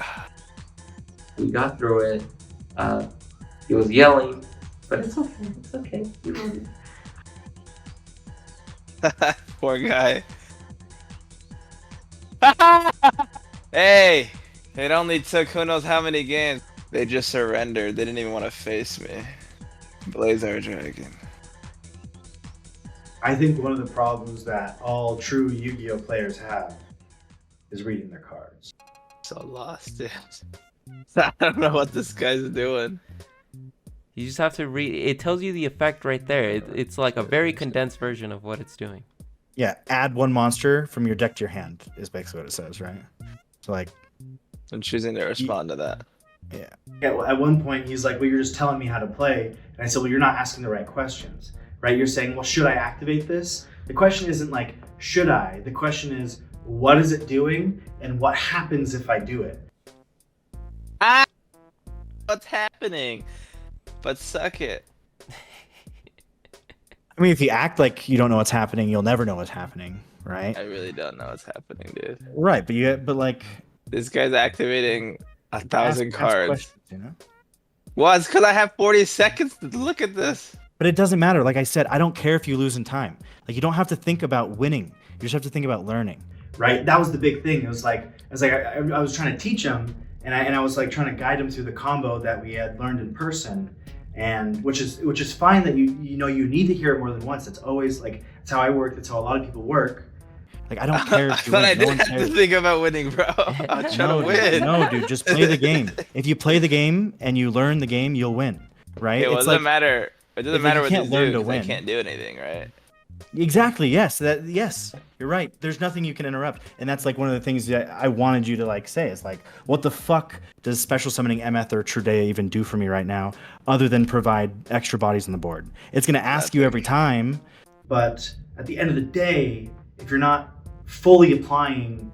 We got through it. He was yelling, but it's okay. poor guy. Hey, it only took who knows how many games. They just surrendered. They didn't even want to face me. Blazar Dragon. I think one of the problems that all true Yu-Gi-Oh players have is reading their cards. So lost, dude. I don't know what this guy's doing. You just have to read. It tells you the effect right there. It's like a very condensed version of what it's doing. Yeah, add one monster from your deck to your hand is basically what it says, right? So like, I'm choosing to respond to that. yeah. At one point, he's like, well, you're just telling me how to play. And I said, well, you're not asking the right questions, right? You're saying, well, should I activate this? The question isn't like, should I? The question is, what is it doing? And what happens if I do it? What's happening? But suck it. I mean, if you act like you don't know what's happening, you'll never know what's happening, right? I really don't know what's happening, dude. Right, but like, This guy's activating 1,000 ask cards. questions, you know? Well, it's because I have 40 seconds to look at this. But it doesn't matter. Like I said, I don't care if you lose in time. Like, you don't have to think about winning. You just have to think about learning. Right? That was the big thing. It was like I was trying to teach him, and I was like trying to guide him through the combo that we had learned in person, and which is fine that you need to hear it more than once. It's always like, it's how I work. That's how a lot of people work. Like, I don't care if you But win. I No didn't one have cares. to think about winning, bro. I'm trying to No, win. dude, no, dude, just play the game. If you play the game and you learn the game, you'll win, right? It It's doesn't like, matter. It doesn't it's like matter you what can't these learn do to 'cause I win. can't do anything, right? Exactly. Yes. Yes. You're right. There's nothing you can interrupt, and that's like one of the things that I wanted you to like say. Is like, what the fuck does special summoning Emeth or Trudeau even do for me right now, other than provide extra bodies on the board? It's gonna ask you every time. But at the end of the day, if you're not fully applying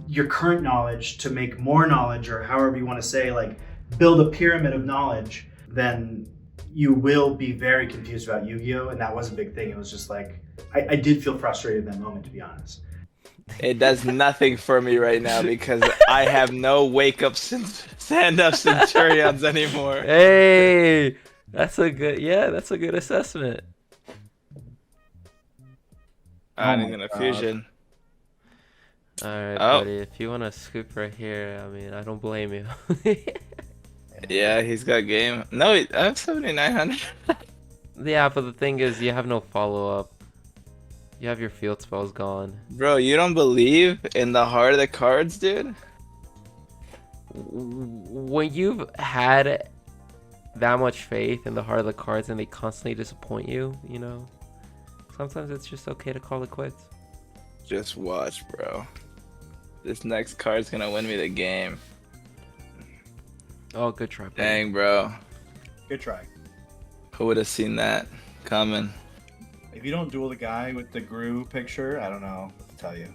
your current knowledge to make more knowledge, or however you want to say, like build a pyramid of knowledge, then you will be very confused about Yu-Gi-Oh! And that was a big thing. It was just like, I did feel frustrated in that moment, to be honest. It does nothing for me right now because I have no wake-up stand-up Centurions anymore. Hey, that's a good assessment. I need an fusion. Alright, Oh. buddy. If you want to scoop right here, I mean, I don't blame you. Yeah, he's got game. No, I have 7,900. Yeah, but the thing is, you have no follow-up. You have your field spells gone. Bro, you don't believe in the heart of the cards, dude? When you've had that much faith in the heart of the cards and they constantly disappoint you, you know, sometimes it's just okay to call it quits. Just watch, bro. This next card's gonna win me the game. Oh, good try, buddy. Dang, bro. Good try. Who would have seen that coming? If you don't duel the guy with the Gru picture, I don't know what to tell you.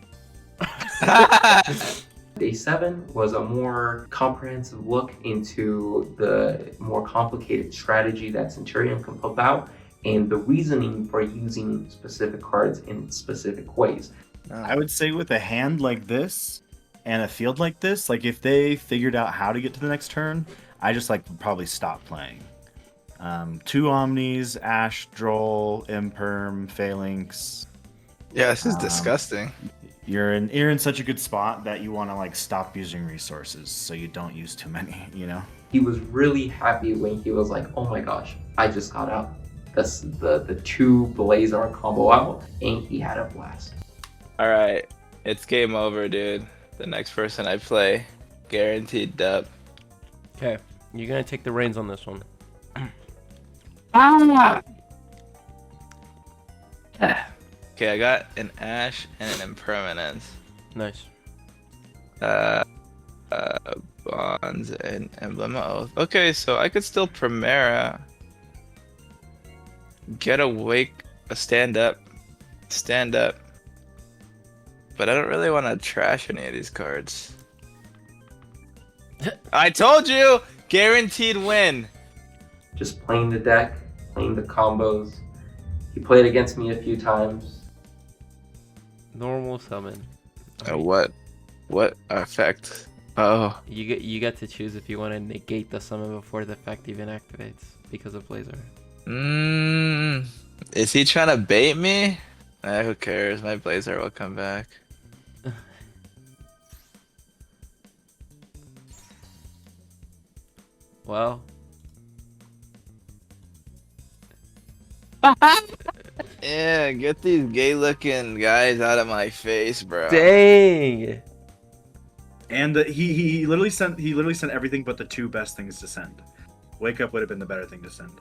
Day 7 was a more comprehensive look into the more complicated strategy that Centurion can pump out and the reasoning for using specific cards in specific ways. I would say with a hand like this and a field like this, like if they figured out how to get to the next turn, I just like would probably stop playing. 2 Omnis, Ash, Droll, Imperm, Phalanx. Yeah, this is disgusting. You're in such a good spot that you want to like stop using resources so you don't use too many, you know? He was really happy when he was like, oh my gosh, I just got out the 2 Blazar combo out, and he had a blast. Alright, it's game over, dude. The next person I play, guaranteed dub. Okay, you're gonna take the reins on this one. Okay, I got an Ash and an Impermanence. Nice. Bonds and Emblem of Oath. Okay, so I could still Primera. Get a stand up. But I don't really want to trash any of these cards. I told you! Guaranteed win! Just playing the deck, playing the combos. He played against me a few times. Normal summon. What effect? Oh. You get to choose if you want to negate the summon before the effect even activates because of Blazar. Is he trying to bait me? Who cares? My Blazar will come back. Well. Yeah, get these gay-looking guys out of my face, bro. Dang. And he literally sent everything but the 2 best things to send. Wake Up would have been the better thing to send.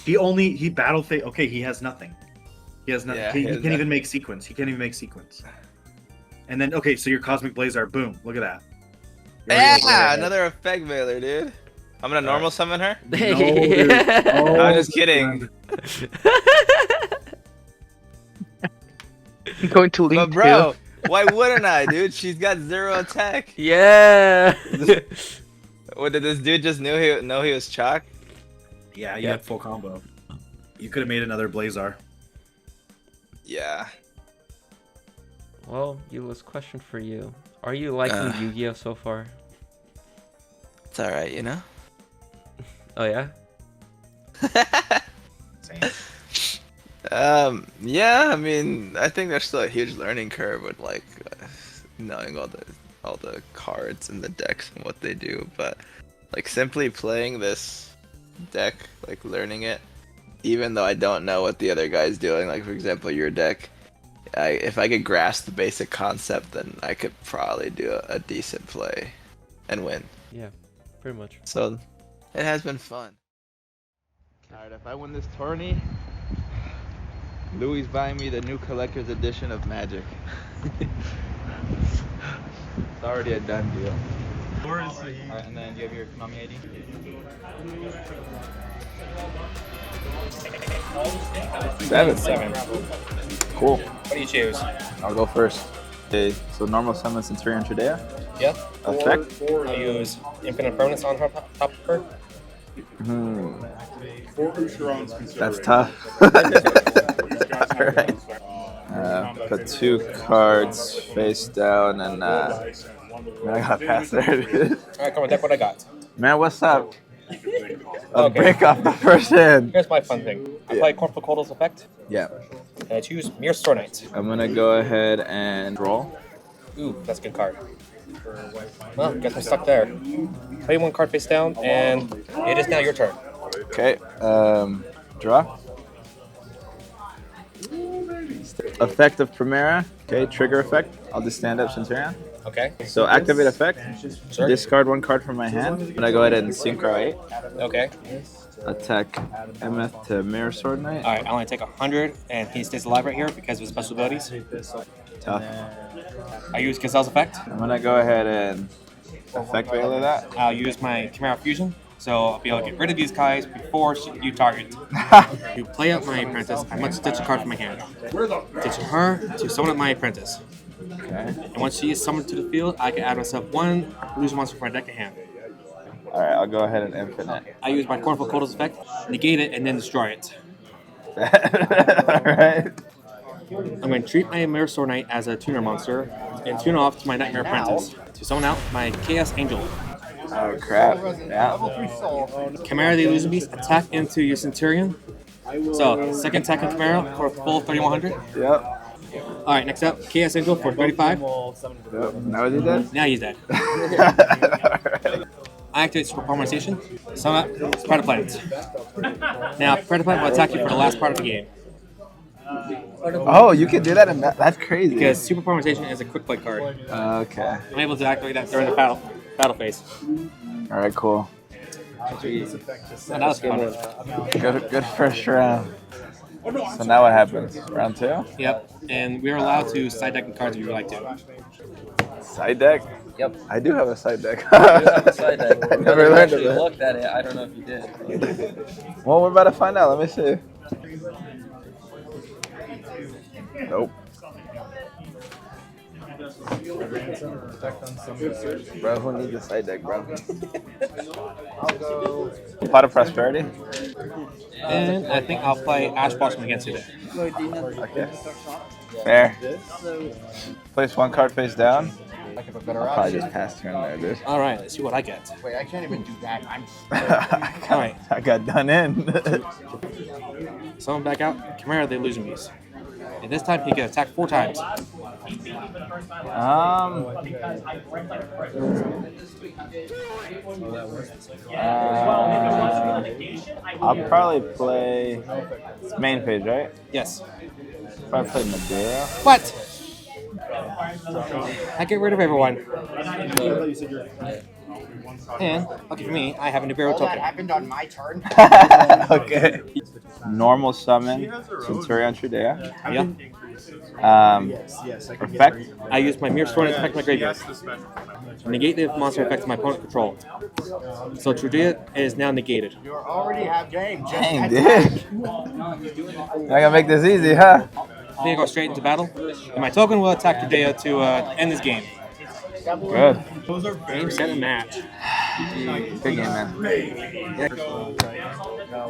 He battle phase. Okay, he has nothing. He has nothing. Yeah, he he has can't even make sequence. He can't even make sequence. And then okay, so your Cosmic Blazar, boom! Look at that. Yeah, another effect veiler, dude. I'm gonna normal summon her. No, dude. Oh, I'm just kidding. I'm going to link But bro, why wouldn't I, dude? She's got 0 attack. Yeah. What did this dude just know he was chalk? Yeah, you had full combo. You could have made another Blazar. Yeah. Well, Ulysses, question for you. Are you liking Yu-Gi-Oh so far? It's alright, you know? Oh yeah? Same. Yeah, I mean, I think there's still a huge learning curve with like knowing all the cards and the decks and what they do, but like simply playing this deck, like learning it, even though I don't know what the other guy's doing, like for example your deck, if I could grasp the basic concept, then I could probably do a decent play and win. Yeah, pretty much. So it has been fun. Alright, if I win this tourney, Louis buying me the new collector's edition of Magic. It's already a done deal. Alright, and then do you have your Konami ID? Seven. Cool. What do you choose? I'll go first. Okay, so normal summon Centurion Tradea. Yeah. Effect. I use Infinite Permanence on top of her. That's tough. Alright. Put 2 cards face down and man, I gotta pass there. Alright, come on, deck what I got. Man, what's up? Okay. Break off the first hand. Here's my fun thing. I play Corporal Kotal's effect, Yeah. and I choose Mere Store Knight. I'm gonna go ahead and roll. Ooh, that's a good card. Well, guess I'm stuck there. Play one card face down, and it is now your turn. Okay. Draw. Effect of Primera. Okay, trigger effect. I'll just stand up Centurion. Okay. So activate effect. Sure. Discard one card from my hand. I'm gonna go ahead and Synchro 8. Okay. Attack MF to Mirror Sword Knight. Alright, I only take 100, and he stays alive right here because of his special abilities. Tough. I use Gazelle's effect. I'm gonna go ahead and effect Veiler that. I'll use my Chimera Fusion, so I'll be able to get rid of these guys before you target. To play up my apprentice, I must stitch a card from my hand. Stitching her to summon up my apprentice. Okay. And once she is summoned to the field, I can add myself one illusion monster from my deck of hand. Alright, I'll go ahead and infinite. I use my Cornful Kodos effect, negate it, and then destroy it. Alright. I'm going to treat my Mirror Sword Knight as a tuner monster and tune off to my Nightmare Apprentice to summon out my Chaos Angel. Oh crap. Yeah. Chimera the Illusion Beast, attack into your Centurion. So, second attack on Chimera for full 3100. Yep. Alright, next up, Chaos Angel for 35. Yep. Now is he dead? Now he's dead. I activate Super Polymerization. Summon up Predator Planet. Now, Predator Planet will attack you for the last part of the game. Oh, you can do that in that's crazy. Because Super Polymerization is a quick play card. Okay. I'm able to activate that during the battle phase. Alright, cool. And that was fun. Good first round. So now what happens? Round 2? Yep, and we're allowed to side deck cards if you would like to. Side deck? Yep. I do have a side deck. You have a side deck. I never learned of actually it. looked at it. I don't know if you did. Well, we're about to find out. Let me see. Nope. Bro, who needs a side deck, bro? Pot of Prosperity. And I think I'll play Ash Blossom against you there. Okay. Fair. Place one card face down. I'll probably just pass turn there, dude. Alright, let's see what I get. Wait, I can't even do that. Alright. I got done in. Summon back out, Chimera the Illusion Beast. And this time he can attack 4 times. I'll probably play main phase, right? Yes. Probably play Madeira. What? I get rid of everyone. And, lucky for me, I have a Nibiru All that token. happened on my turn. Okay. Normal summon Centurion Trudea. Yep. Effect. I use my Mirror Sword to affect my graveyard. Negate the monster effect my opponent control. So Trudea is now negated. You already have game. Just Dang, attack. dude. I gotta make this easy, huh? I think I go straight into battle. And my token will attack Trudea to end this game. Good. Game, set, and match. Good game, man.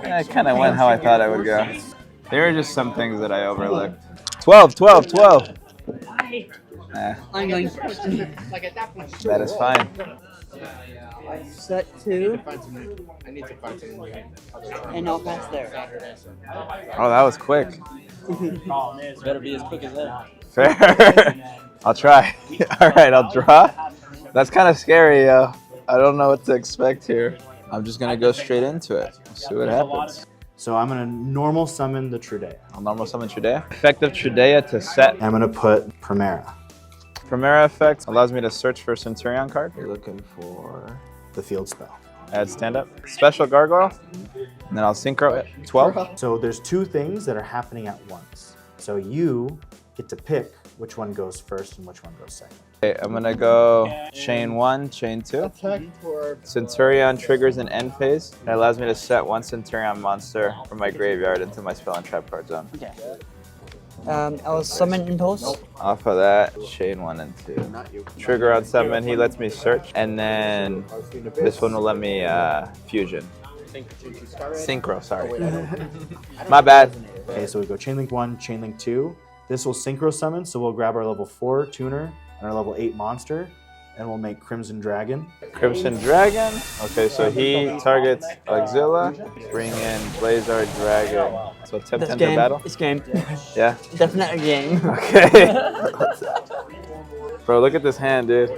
Yeah, it kind of went how I thought I would go. There are just some things that I overlooked. 12, 12, 12. Nah, I'm going that is fine. set 2, I need to find some. and I'll pass there. Oh, that was quick. Better be as quick as that. Fair. I'll try. All right, I'll draw. That's kind of scary, yo. I don't know what to expect here. I'm just gonna go straight into it. See what happens. So I'm gonna normal summon the Trudea. I'll normal summon Trudea. Effect of Trudea to set. I'm gonna put Primera, Primera effect allows me to search for Centurion card. You're looking for the field spell. add stand up. Special gargoyle. And then I'll synchro it. 12. So there's 2 things that are happening at once. So you get to pick which one goes first and which one goes second. Okay, I'm gonna go chain 1, chain 2. Centurion triggers an end phase. It allows me to set 1 Centurion monster from my graveyard into my spell and trap card zone. Okay. I'll summon Impulse. Off of that, chain 1 and 2. Trigger on summon, he lets me search. And then this one will let me fusion. Synchro, sorry. My bad. Okay, so we go Chainlink 1, Chainlink 2. This will synchro summon, so we'll grab our level 4 tuner and our level 8 monster, and we'll make Crimson Dragon. Crimson Dragon. Okay, so he targets Auxilla. Bring in Blazar Dragon. So attempt That's enter game. battle. It's game. Yeah. Definitely game. Okay. Bro, look at this hand, dude.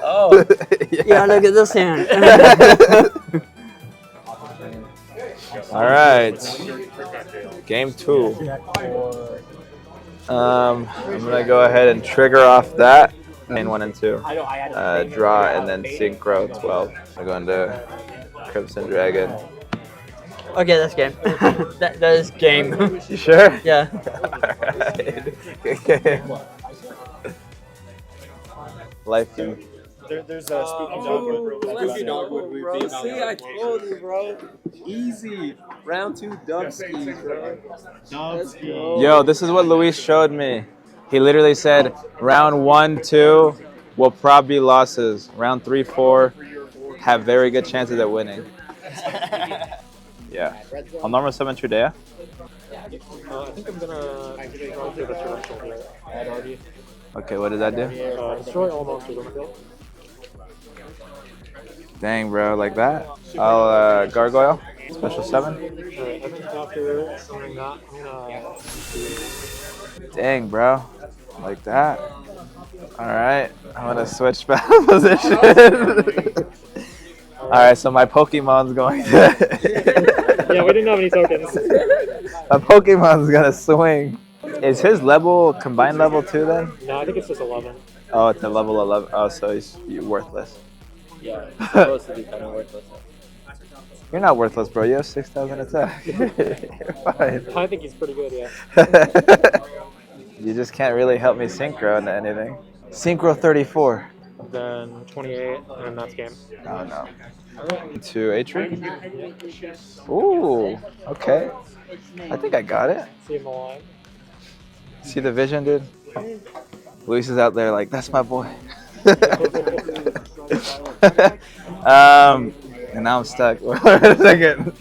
Oh. Yeah, look at this hand. All right. Game 2. I'm gonna go ahead and trigger off that. Main 1 and 2. Draw and then synchro 12. I'm going to Crimson Dragon. Okay, that's game. that is game. You sure? Yeah. Alright. Okay. Life game. There's a spooky dogwood. Bro, see, I told you, bro. Easy. Round 2 Dubski, bro. Let's go. Yo, this is what Luis showed me. He literally said, round 1, 2 will probably be losses. Round 3, 4 have very good chances at winning. Yeah. I'll normal summon Trudea. I think I'm gonna go through the torrential here. Add already. Okay, what does that do? Destroy all monsters on the field. Dang, bro, like that? I'll gargoyle. Special 7. Alright, I think after something that, I'm gonna. Dang, bro. Like that. Alright, I'm gonna switch battle position. Alright, so my Pokemon's going to. Yeah, we didn't have any tokens. My Pokemon's gonna swing. Is his level combined level 2 then? No, I think it's just 11. Oh, it's a level 11. Oh, so he's worthless. Yeah, it's supposed to be kind of worthless. You're not worthless, bro. You have 6,000 attack. You're fine. I think he's pretty good, yeah. You just can't really help me synchro into anything. Synchro 34. Then 28, and that's game. Oh no. To Atri? Ooh, okay. I think I got it. See him alive. See the vision, dude? Luis is out there like, that's my boy. And now I'm stuck. Wait a second.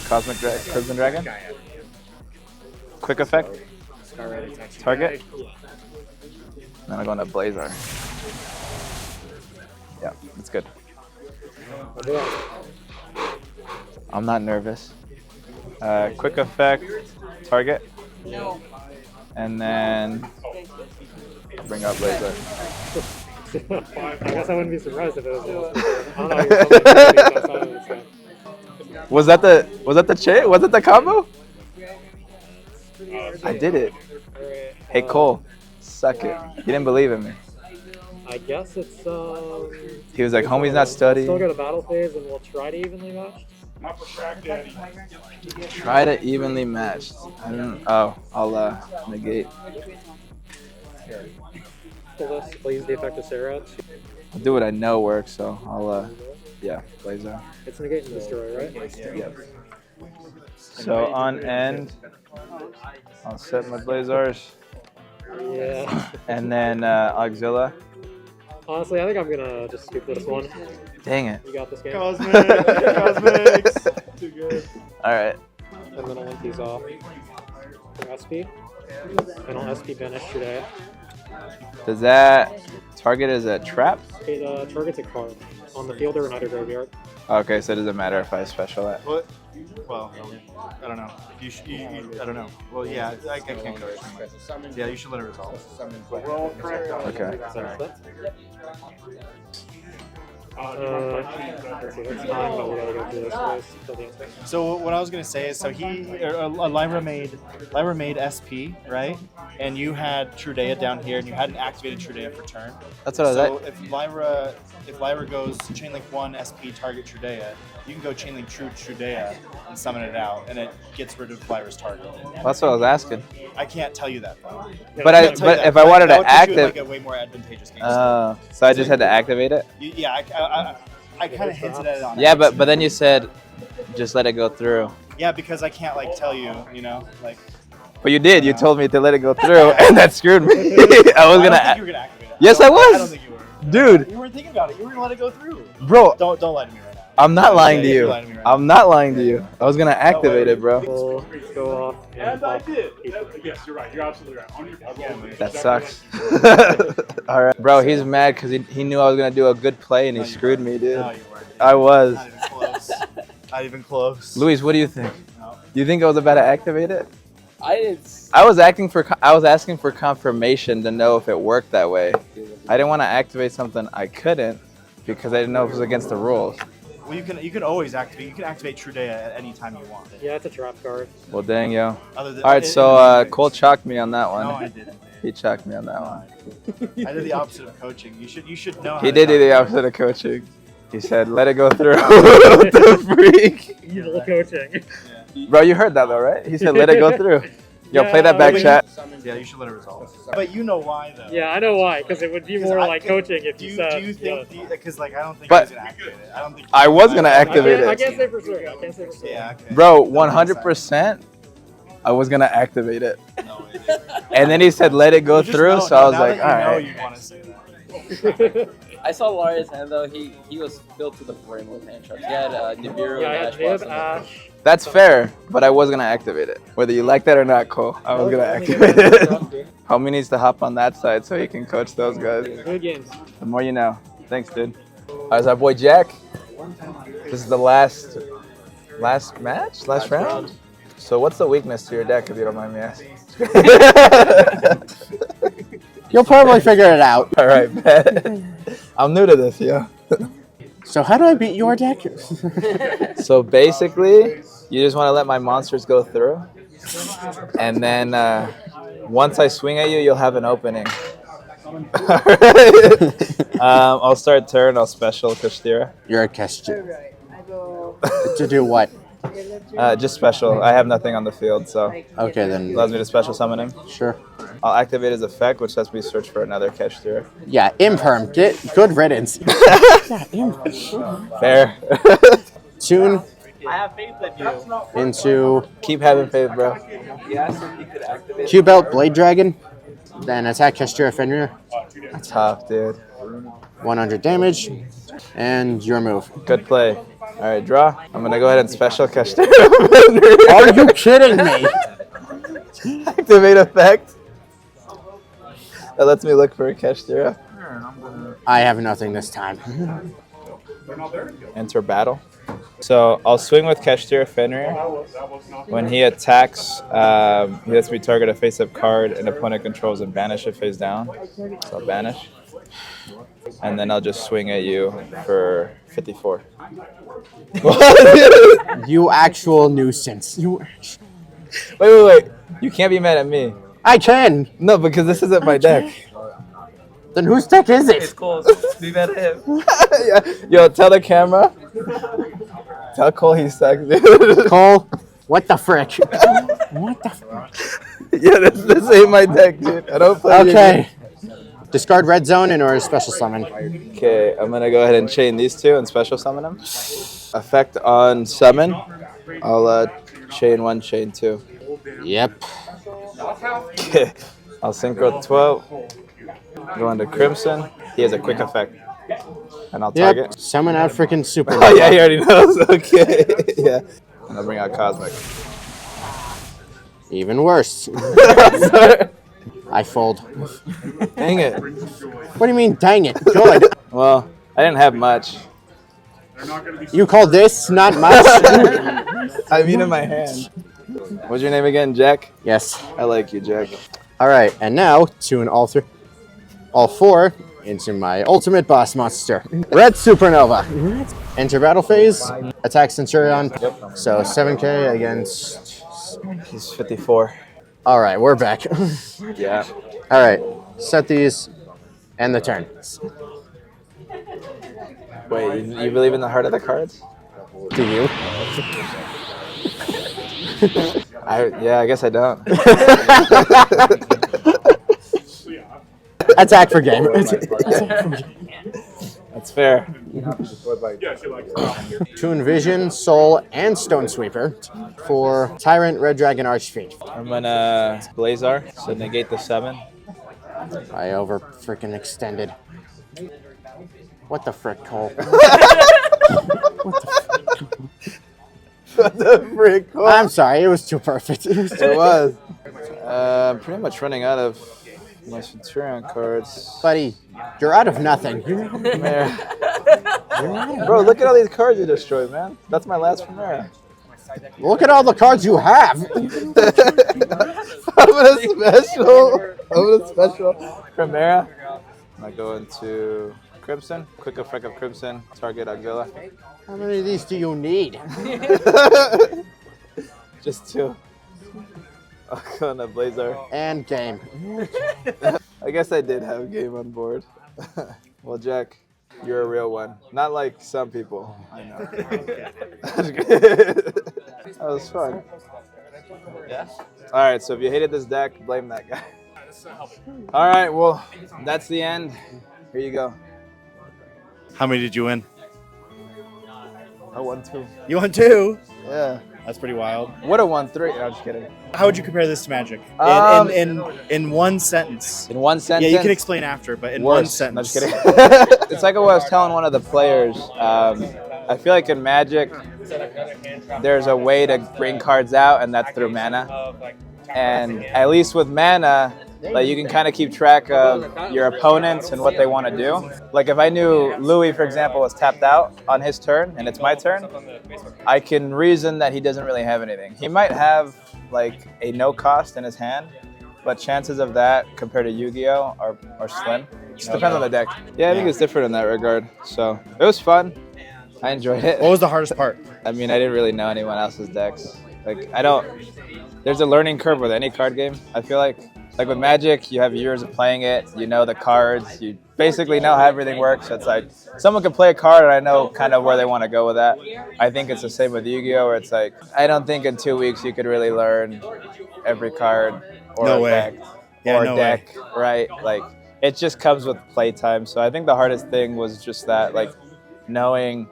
Crimson Dragon. Quick effect. Target. Then I'm going to Blazar. Yeah, it's good. I'm not nervous. Quick effect. Target. No. And then bring up Blazar. I guess I wouldn't be surprised if it was. I don't know. Was that the chain? Was it the combo? I did it. Hey Cole, suck it. You didn't believe in me. I guess it's He was like, homie's not studying. Still got a battle phase, and we'll try to evenly match. Try to evenly match. I don't. Oh, I'll negate. I'll use the effect of Sarah. I'll do what I know works. So I'll yeah, Blazar. It's negate and destroy, right? Yep. So on end, I'll set my Blazars. Yeah. And then Auxilla. Honestly, I think I'm gonna just skip this one. Dang it. You got this game. Cosmics. Too good. All right. And then I'll link these off for SP. And I'll SP banish today. Does that target as a trap? It targets a card on the field or in either graveyard. Okay, so it doesn't matter if I special that. What? Well, I don't know. I don't know. Well, yeah, I can't go. Yeah, you should let it resolve. Okay. Let's see, that's fine, but we gotta go through this place till the end. So what I was gonna say is, so Lyra made SP, right? And you had Trudea down here, and you hadn't activated Trudea for turn. That's what I was So if Lyra goes Chainlink 1 SP target Trudea, you can go Chainlink Trudea and summon it out, and it gets rid of Lyra's target. That's what I was asking. I can't tell you that though. But if I wanted to activate, activate, like a way more advantageous game. so I just had to activate it. Yeah, I kind of hinted at it on. Yeah, but then you said just let it go through. Yeah, because I can't like tell you, like. But you did. You told me to let it go through, and that screwed me. I was I don't think gonna. you were gonna activate it. Yes, I was. I don't think you were. Dude. You weren't thinking about it. You were gonna let it go through. Bro. Don't lie to me right now. I'm not lying to You're you. lying to me right I'm not lying to you. I was gonna activate it, bro. We'll go off. And I did. Yes, you're right. You're absolutely right. On your That sucks. All right, bro. He's mad because he knew I was gonna do a good play and he screwed me, dude. No, you weren't. I was. Not even close. Not even close. Luis, what do you think? Do you think I was about to activate it? I was asking for confirmation to know if it worked that way. I didn't want to activate something I couldn't because I didn't know if it was against the rules. Well, you can always activate. You can activate True Day at any time you want. Yeah, it's a trap card. Well, dang, yo. Other than- All right, so Cole chalked me on that one. No, I didn't. He chalked me on that one. I did the opposite of coaching. You should know. How He to did do the calculate. opposite of coaching. He said, "Let it go through." What the freak? Evil coaching. Bro, you heard that though, right? He said, "Let it go through." Yo, Yeah, play that back, but- chat. Yeah, you should let it resolve. But you know why though? Yeah, I know why. Because it would be more like coaching if you said. Do you think? Because like I don't think But- I was gonna activate it. I don't think. I was gonna activate I it. can't say for sure. I can't say for sure. Yeah. Okay. Bro, 100%. I was gonna activate it. And then he said, "Let it go through." So I was like, "All right." You want to say that. I saw Laria's hand though. He was filled to the brim with hand traps. He had Nibiru Yeah, I and had Ash Nib, Blossom. Ash. That's fair, but I was gonna activate it. Whether you like that or not, Cole, I was gonna activate it. Homie needs to hop on that side so he can coach those guys. Good games. The more you know. Thanks, dude. How's our boy Jack? This is the last match, last round. So what's the weakness to your deck, if you don't mind me asking? You'll probably figure it out. All right, bet. I'm new to this, yo. So how do I beat your deck? So basically, you just want to let my monsters go through, and then once I swing at you, you'll have an opening. I'll start turn. I'll special Kashtira. You're a question. To do what? Just special. I have nothing on the field, so Okay, then. allows me to special summon him. Sure. I'll activate his effect, which lets me search for another Kashtira. Yeah, imperm. Get good riddance. Fair. Tune I have faith in you. into Keep having faith, bro. Q-Belt Blade Dragon. Then attack Kestra Fenrir. Tough, dude. 100 damage. And your move. Good play. All right, draw. I'm gonna go ahead and special Kashtira. Are you kidding me? Activate effect. That lets me look for a Kashtira. I have nothing this time. Enter battle. So I'll swing with Kashtira Fenrir. When he attacks, he lets me target a face-up card an opponent controls and banish it face down. So I'll banish. And then I'll just swing at you for 54. You actual nuisance. Wait. You can't be mad at me. I can. No, because this isn't my deck. Then whose deck is it? Cole, be mad at him. Yo, tell the camera. Tell Cole he sucks, dude. Cole, what the frick? What the frick? Yeah, this ain't my deck, dude. I don't play. Okay. Discard red zone in order to special summon. Okay, I'm gonna go ahead and chain these two and special summon them. Effect on summon. I'll chain 1, chain 2. Yep. Okay, I'll synchro 12. Go into Crimson. He has a quick effect. And I'll target. Yep. Summon out freaking super. Oh yeah, he already knows. Okay. Yeah. And I'll bring out Cosmic. Even worse. I fold. Dang it. What do you mean, dang it? Good. Well, I didn't have much. You call this not much? I mean in my hand. What's your name again, Jack? Yes. I like you, Jack. All right, and now tune all four into my ultimate boss monster, Red Supernova. Enter battle phase. Attack Centurion. So 7k against. He's 54. All right, we're back. Yeah. All right, set these, and the turn. Wait, you believe in the heart of the cards? Do you? I guess I don't. Attack for game. That's fair. Tune Vision, Soul, and Stone Sweeper for Tyrant, Red Dragon, Archfiend. I'm gonna Blazar, so negate the 7. I over freaking extended. What the frick, Cole? What the frick? I'm sorry, it was too perfect. It was. I'm pretty much running out of my Centurion cards. Buddy, you're out of nothing. Bro, look at all these cards you destroyed, man. That's my last Primera. Look at all the cards you have. I'm gonna special Primera. I go into Crimson, quick effect of Crimson, target Auxilia. How many of these do you need? Just 2. I'll go on a Blazer. And game. I guess I did have game on board. Well, Jack, you're a real one. Not like some people. I know. That was fun. Yeah. All right, so if you hated this deck, blame that guy. All right, well, that's the end. Here you go. How many did you win? I won 2. You won 2? Yeah. That's pretty wild. Would have won 3. No, I'm just kidding. How would you compare this to Magic? In one sentence. In one sentence? Yeah, you can explain after, but in one sentence. No, just kidding. It's like what I was telling one of the players. I feel like in Magic, there's a way to bring cards out, and that's through mana. And at least with mana, like you can kind of keep track of your opponents and what they want to do. Like if I knew Louis, for example, was tapped out on his turn and it's my turn, I can reason that he doesn't really have anything. He might have like a no cost in his hand, but chances of that compared to Yu-Gi-Oh are slim. Just depends on the deck. Yeah, I think it's different in that regard. So it was fun. I enjoyed it. What was the hardest part? I mean, I didn't really know anyone else's decks. Like there's a learning curve with any card game, I feel like. Like with Magic, you have years of playing it, you know the cards, you basically know how everything works. So it's like, someone can play a card and I know kind of where they want to go with that. I think it's the same with Yu-Gi-Oh! Where it's like, I don't think in 2 weeks you could really learn every card or effect or deck, right? Like, it just comes with playtime. So I think the hardest thing was just that, like, knowing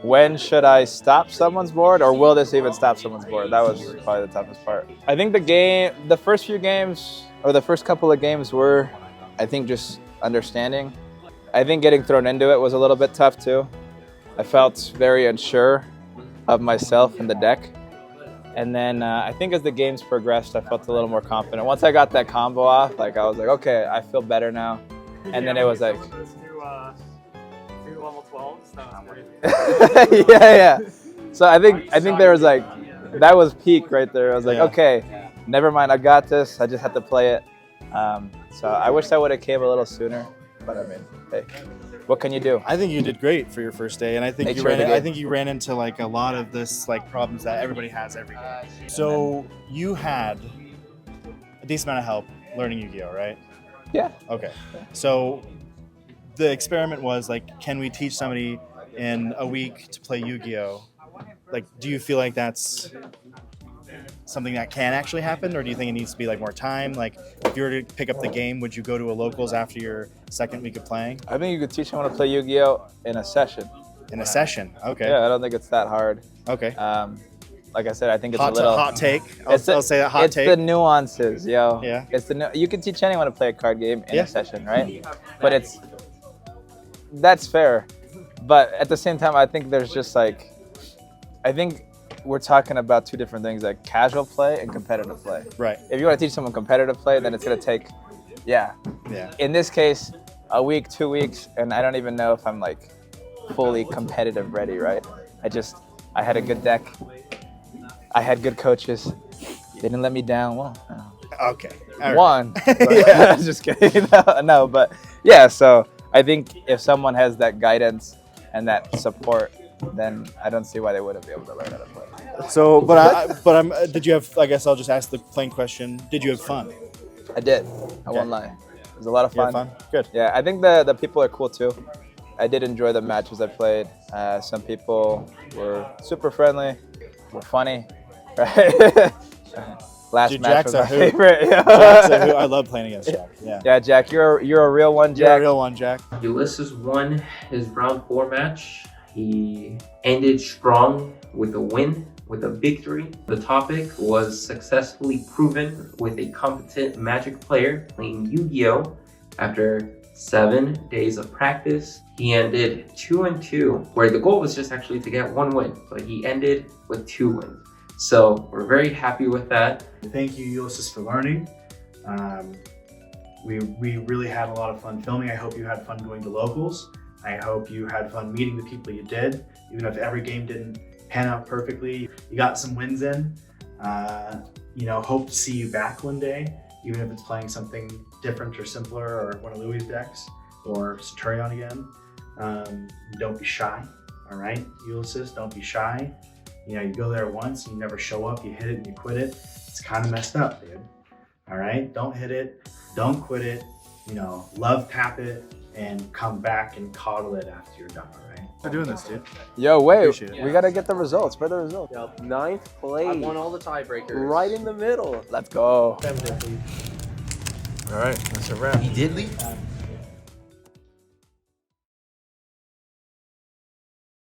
when should I stop someone's board or will this even stop someone's board? That was probably the toughest part. I think the first few games, or the first couple of games were, I think, just understanding. I think getting thrown into it was a little bit tough too. I felt very unsure of myself and the deck. And then I think as the games progressed, I felt a little more confident. Once I got that combo off, like I was like, okay, I feel better now. And then it was like, level 12, yeah. So I think there was like, that was peak right there. I was like, okay, never mind, I got this. I just had to play it. So I wish I would have came a little sooner, but I mean, hey, what can you do? I think you did great for your first day, and I think you ran into like a lot of this like problems that everybody has every day. So you had a decent amount of help learning Yu-Gi-Oh, right? Yeah. Okay. So the experiment was like, can we teach somebody in a week to play Yu-Gi-Oh? Like, do you feel like that's something that can actually happen, or do you think it needs to be like more time? Like, if you were to pick up the game, would you go to a locals after your second week of playing? I think you could teach someone to play Yu-Gi-Oh in a session. In a session, okay. Yeah, I don't think it's that hard. Okay. Like I said, I think it's hot a little hot take. I'll say that hot take. It's the nuances, yo. Yeah. You can teach anyone to play a card game in a session, right? But that's fair. But at the same time, I think there's just like, I think we're talking about two different things, like casual play and competitive play. Right. If you want to teach someone competitive play, then it's going to take, yeah. In this case, a week, 2 weeks, and I don't even know if I'm like fully competitive ready, right? I had a good deck. I had good coaches. They didn't let me down. Well, okay. All One. Right. Just kidding. No, but yeah, so I think if someone has that guidance and that support, then I don't see why they wouldn't be able to learn how to play. So, did you have, I guess I'll just ask the plain question, did you have fun? I did. I won't lie. It was a lot of You fun. had fun? Good. Yeah, I think the people are cool too. I did enjoy the matches I played. Some people were super friendly, were funny, right? Last Dude, match Jack's was a my hoot. favorite. Jack's a hoot. I love playing against Jack. Yeah. Yeah, Jack, you're a real one, Jack. You're a real one, Jack. Ulysses won his round 4 match. He ended strong with a win, with a victory. The topic was successfully proven with a competent Magic player playing Yu-Gi-Oh! After 7 days of practice. He ended 2-2, where the goal was just actually to get 1 win, but he ended with 2 wins. So we're very happy with that. Thank you, Ulysses, for learning. We really had a lot of fun filming. I hope you had fun going to locals. I hope you had fun meeting the people you did. Even if every game didn't pan out perfectly. You got some wins in. You know, hope to see you back one day, even if it's playing something different or simpler or one of Louis' decks or Centurion again. Don't be shy, all right, Ulysses, don't be shy. You know, you go there once and you never show up, you hit it and you quit it. It's kind of messed up, dude. All right, don't hit it, don't quit it, you know, love tap it and come back and coddle it after you're done, all right? For doing this, dude. Yo, wait, Appreciate it. we gotta get the results. Where are the results? Yep. 9th place. I won all the tiebreakers. Right in the middle. Let's go. All right, that's a wrap. He did leave?